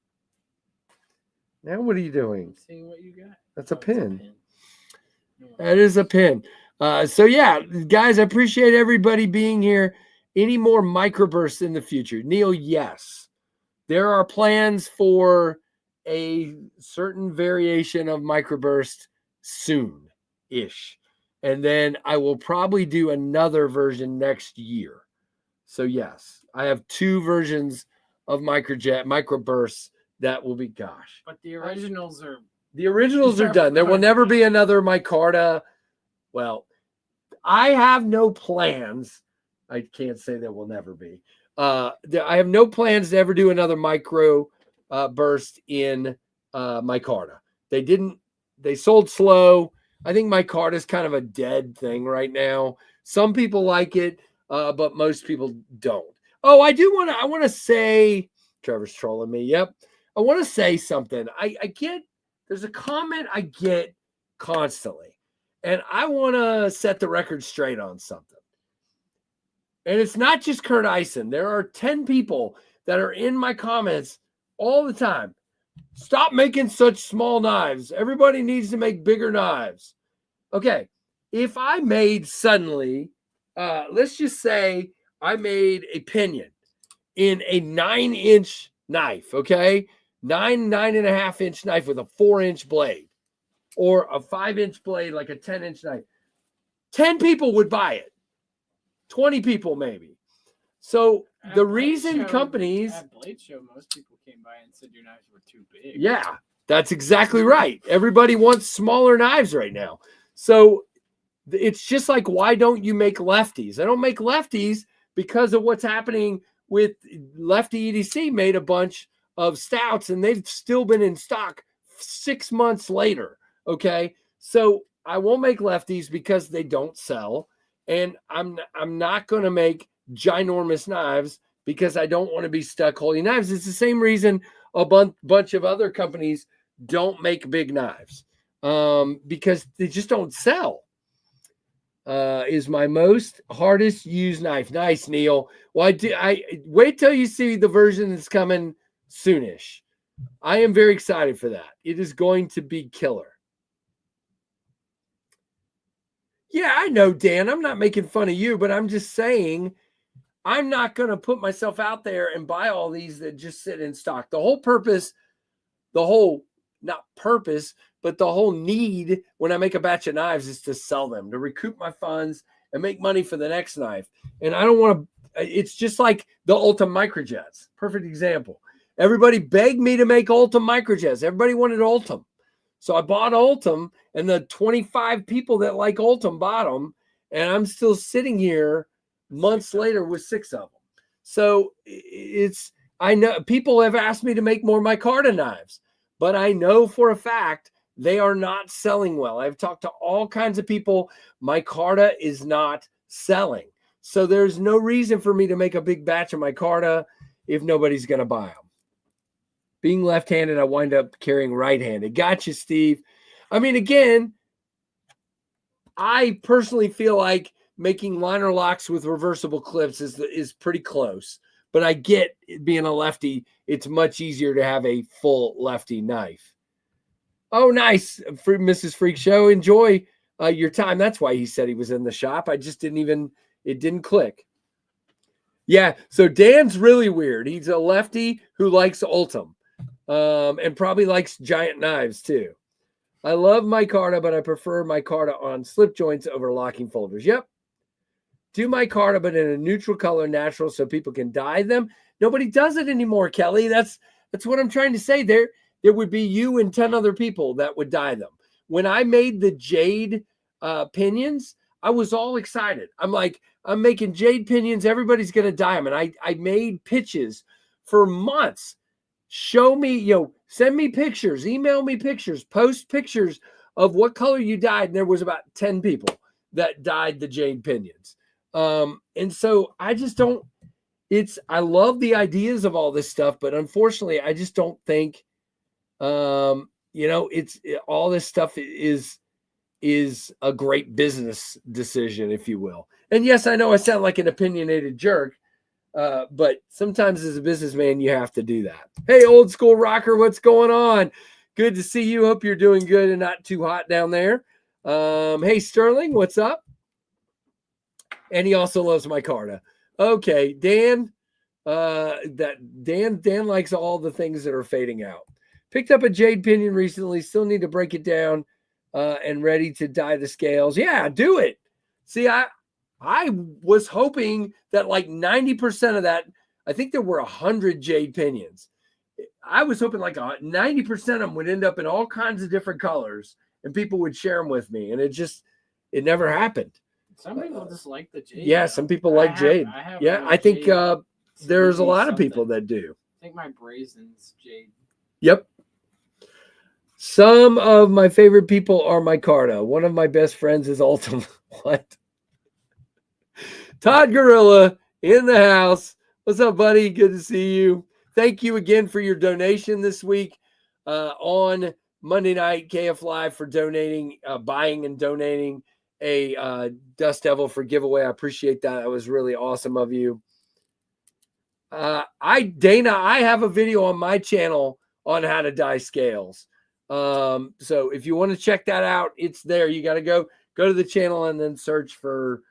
Now what are you doing? Seeing what you got. That's a pin. That is a pin. So yeah, guys, I appreciate everybody being here. Any more microbursts in the future? Neil, yes. There are plans for a certain variation of microburst soon-ish. And then I will probably do another version next year. So yes, I have 2 versions of microbursts that will be, gosh. But the originals are done. There will never be another micarta. Well, I have no plans. I can't say there will never be. I have no plans to ever do another micro burst in micarta. They sold slow. I think micarta is kind of a dead thing right now. Some people like it, but most people don't. Oh, I want to say, Trevor's trolling me. Yep. I want to say something. There's a comment I get constantly, and I want to set the record straight on something. And it's not just Kurt Eisen. There are 10 people that are in my comments all the time. Stop making such small knives. Everybody needs to make bigger knives. Okay. If I made suddenly, let's just say I made a pinion in a 9-inch knife, okay? 9.5-inch knife with a 4-inch blade, or a 5-inch blade, like a 10-inch knife. 10 people would buy it. 20 people maybe. So the reason companies at Blade Show, most people came by and said your knives were too big. Yeah, that's exactly right. Everybody wants smaller knives right now. So it's just like, why don't you make lefties? I don't make lefties because of what's happening with Lefty EDC. Made a bunch of stouts and they've still been in stock 6 months later. Okay. So I won't make lefties because they don't sell. And I'm not going to make ginormous knives because I don't want to be stuck holding knives. It's the same reason a bunch of other companies don't make big knives, because they just don't sell. Is my most hardest used knife. Nice, Neil. Well, I wait till you see the version that's coming soonish. I am very excited for that. It is going to be killer. Yeah, I know, Dan. I'm not making fun of you, but I'm just saying I'm not going to put myself out there and buy all these that just sit in stock. The whole purpose, not purpose, but the whole need when I make a batch of knives is to sell them, to recoup my funds and make money for the next knife. And I don't want to, it's just like the Ultim microjets. Perfect example. Everybody begged me to make Ultim microjets. Everybody wanted Ultim. So I bought Ultim, and the 25 people that like Ultim bought them, and I'm still sitting here months later with 6 of them. So I know people have asked me to make more micarta knives, but I know for a fact they are not selling well. I've talked to all kinds of people. Micarta is not selling. So there's no reason for me to make a big batch of micarta if nobody's going to buy them. Being left-handed, I wind up carrying right-handed. Gotcha, Steve. I mean, again, I personally feel like making liner locks with reversible clips is pretty close. But I get being a lefty, it's much easier to have a full lefty knife. Oh, nice, Mrs. Freak Show. Enjoy your time. That's why he said he was in the shop. I just it didn't click. Yeah, so Dan's really weird. He's a lefty who likes Ultim. And probably likes giant knives too. I love micarta, but I prefer micarta on slip joints over locking folders. Yep. Do micarta, but in a neutral color, natural, so people can dye them. Nobody does it anymore, Kelly. That's what I'm trying to say. There would be you and 10 other people that would dye them. When I made the jade pinions, I was all excited. I'm like, I'm making jade pinions. Everybody's going to dye them. And I made pitches for months. Show me, send me pictures, email me pictures, post pictures of what color you dyed, and there was about 10 people that dyed the jade pinions. And so I just don't, I love the ideas of all this stuff, but unfortunately, I just don't think, all this stuff is a great business decision, if you will. And yes, I know I sound like an opinionated jerk, but sometimes as a businessman, you have to do that. Hey, old school rocker, what's going on? Good to see you. Hope you're doing good and not too hot down there. Hey, Sterling, what's up? And he also loves my Carta. Okay, Dan, Dan likes all the things that are fading out. Picked up a jade pinion recently. Still need to break it down and ready to dye the scales. Yeah, do it. See, I was hoping that like 90% of that, I think there were 100 jade pinions. I was hoping like 90% of them would end up in all kinds of different colors and people would share them with me. And it never happened. Some people just like the jade. Yeah, some people like jade. I think there's a lot of people that do. I think my brazen's jade. Yep. Some of my favorite people are my Carta. One of my best friends is Ultima. What? Todd Gorilla in the house. What's up, buddy? Good to see you. Thank you again for your donation this week on Monday Night KF Live for donating, buying and donating a Dust Devil for giveaway. I appreciate that. That was really awesome of you. Dana, I have a video on my channel on how to dye scales. So if you want to check that out, it's there. You got to go to the channel and then search for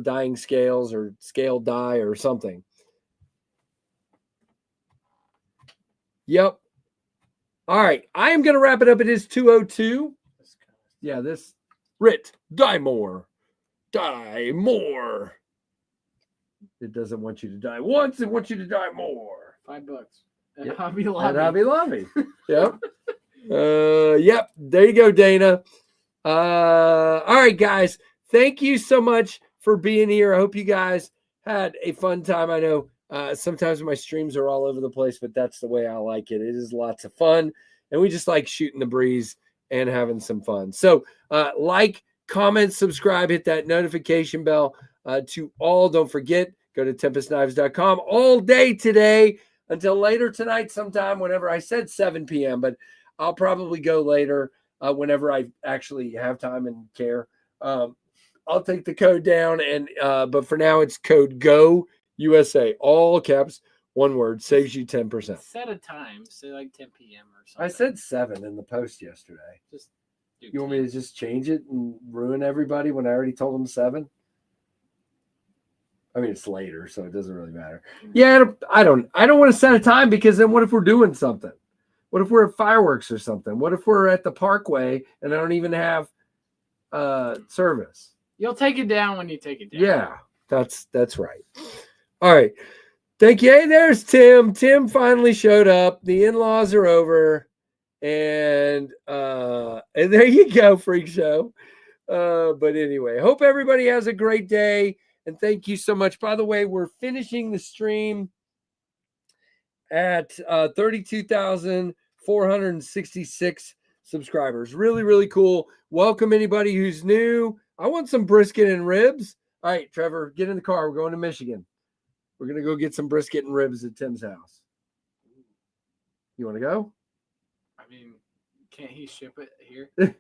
dyeing scales or scale dye or something. Yep. All right. I am going to wrap it up. It is 2:02. Yeah, this Rit, dye more. Die more. It doesn't want you to die once. It wants you to die more. $5. At Yep. Hobby Lobby. At Hobby Lobby. Yep. Yep. There you go, Dana. All right, guys. Thank you so much for being here. I hope you guys had a fun time. I know sometimes my streams are all over the place, but that's the way I like it. It is lots of fun, and we just like shooting the breeze and having some fun. So like, comment, subscribe, hit that notification bell to all. Don't forget, go to tempestknives.com all day today until later tonight sometime, whenever I said 7 p.m., but I'll probably go later whenever I actually have time and care. I'll take the code down, and but for now it's code GO USA, all caps, one word, saves you 10%. Set a time, say like 10 p.m. or something. I said 7 in the post yesterday. Just you want me to just change it and ruin everybody when I already told them 7? I mean, it's later, so it doesn't really matter. Yeah, I don't want to set a time, because then what if we're doing something? What if we're at fireworks or something? What if we're at the Parkway and I don't even have service? You'll take it down when you take it down. Yeah, that's right. All right. Thank you. Hey, there's Tim. Tim finally showed up. The in-laws are over. And there you go, Freak Show. But anyway, hope everybody has a great day. And thank you so much. By the way, we're finishing the stream at 32,466 subscribers. Really, really cool. Welcome anybody who's new. I want some brisket and ribs. All right, Trevor, get in the car. We're going to Michigan. We're going to go get some brisket and ribs at Tim's house. You want to go? I mean, can't he ship it here? So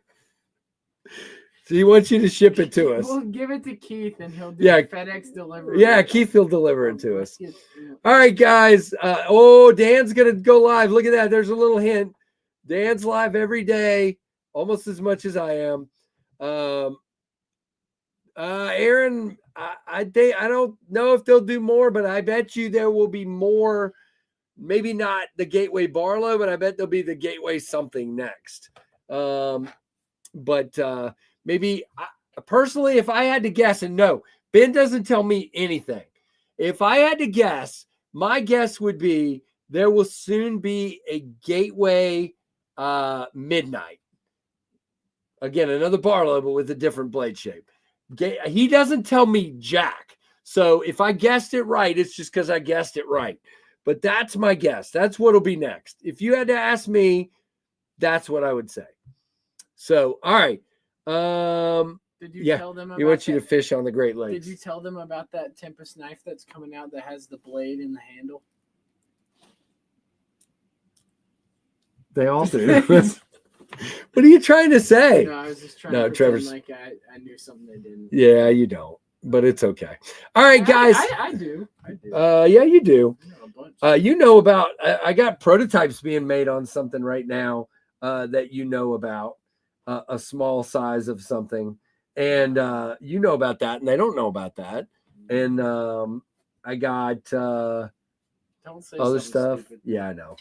he wants you to ship it to us. We'll give it to Keith, and he'll do FedEx delivery. Yeah, Keith will deliver it to us. All right, guys. Dan's going to go live. Look at that. There's a little hint. Dan's live every day, almost as much as I am. Aaron, I don't know if they'll do more, but I bet you there will be more. Maybe not the Gateway Barlow, but I bet there'll be the Gateway something next. But maybe personally, if I had to guess, and no, Ben doesn't tell me anything. If I had to guess, my guess would be there will soon be a Gateway Midnight. Again, another Barlow, but with a different blade shape. He doesn't tell me jack. So if I guessed it right, it's just because I guessed it right. But that's my guess. That's what'll be next. If you had to ask me, that's what I would say. So, all right. Did you Yeah, tell them about he wants you to that? fish on the Great Lakes. Did you tell them about that Tempest knife that's coming out that has the blade in the handle? They all do. What are you trying to say? No, I was just trying No, to pretend Trevor's- like I knew something they didn't. Yeah, you don't, but it's okay. All right, guys. I do. Yeah, you do. I know a bunch. You know about. I got prototypes being made on something right now that you know about, a small size of something, and you know about that, and they don't know about that. And I got Don't say other something stuff. stupid. Yeah, I know.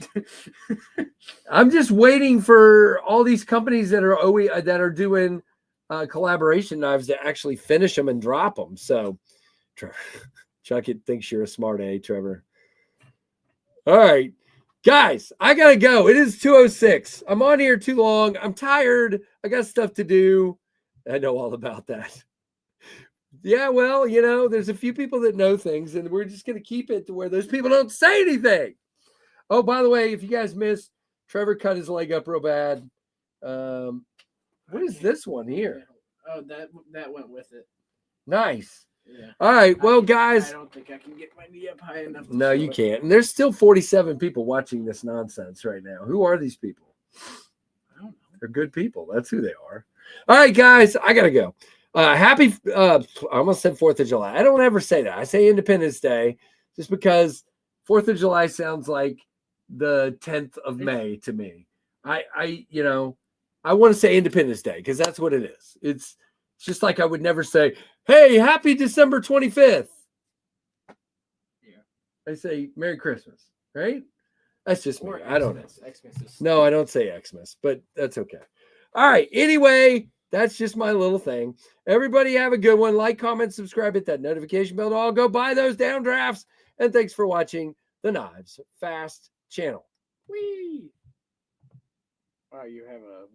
I'm just waiting for all these companies that are doing collaboration knives to actually finish them and drop them. So, Chuck, it thinks you're a smart A, Trevor. All right, guys, I gotta go. It is 2:06. I'm on here too long. I'm tired. I got stuff to do. I know all about that. Yeah, well, there's a few people that know things, and we're just gonna keep it to where those people don't say anything. Oh, by the way, if you guys missed, Trevor cut his leg up real bad. What is this one here? Oh, that went with it. Nice. Yeah. All right. Well, guys. I don't think I can get my knee up high enough. No, you can't. And there's still 47 people watching this nonsense right now. Who are these people? I don't know. They're good people. That's who they are. All right, guys. I gotta go. Happy. I almost said 4th of July. I don't ever say that. I say Independence Day, just because 4th of July sounds like the 10th of May to me. I want to say Independence Day because that's what it is. It's just like I would never say, "Hey, happy December 25th." Yeah. I say Merry Christmas, right? That's just me. I don't know. Xmas. No, I don't say Xmas, but that's okay. All right. Anyway, that's just my little thing. Everybody have a good one. Like, comment, subscribe, hit that notification bell to all go buy those downdrafts. And thanks for watching the Knives Fast channel. Whee! Wow, you have a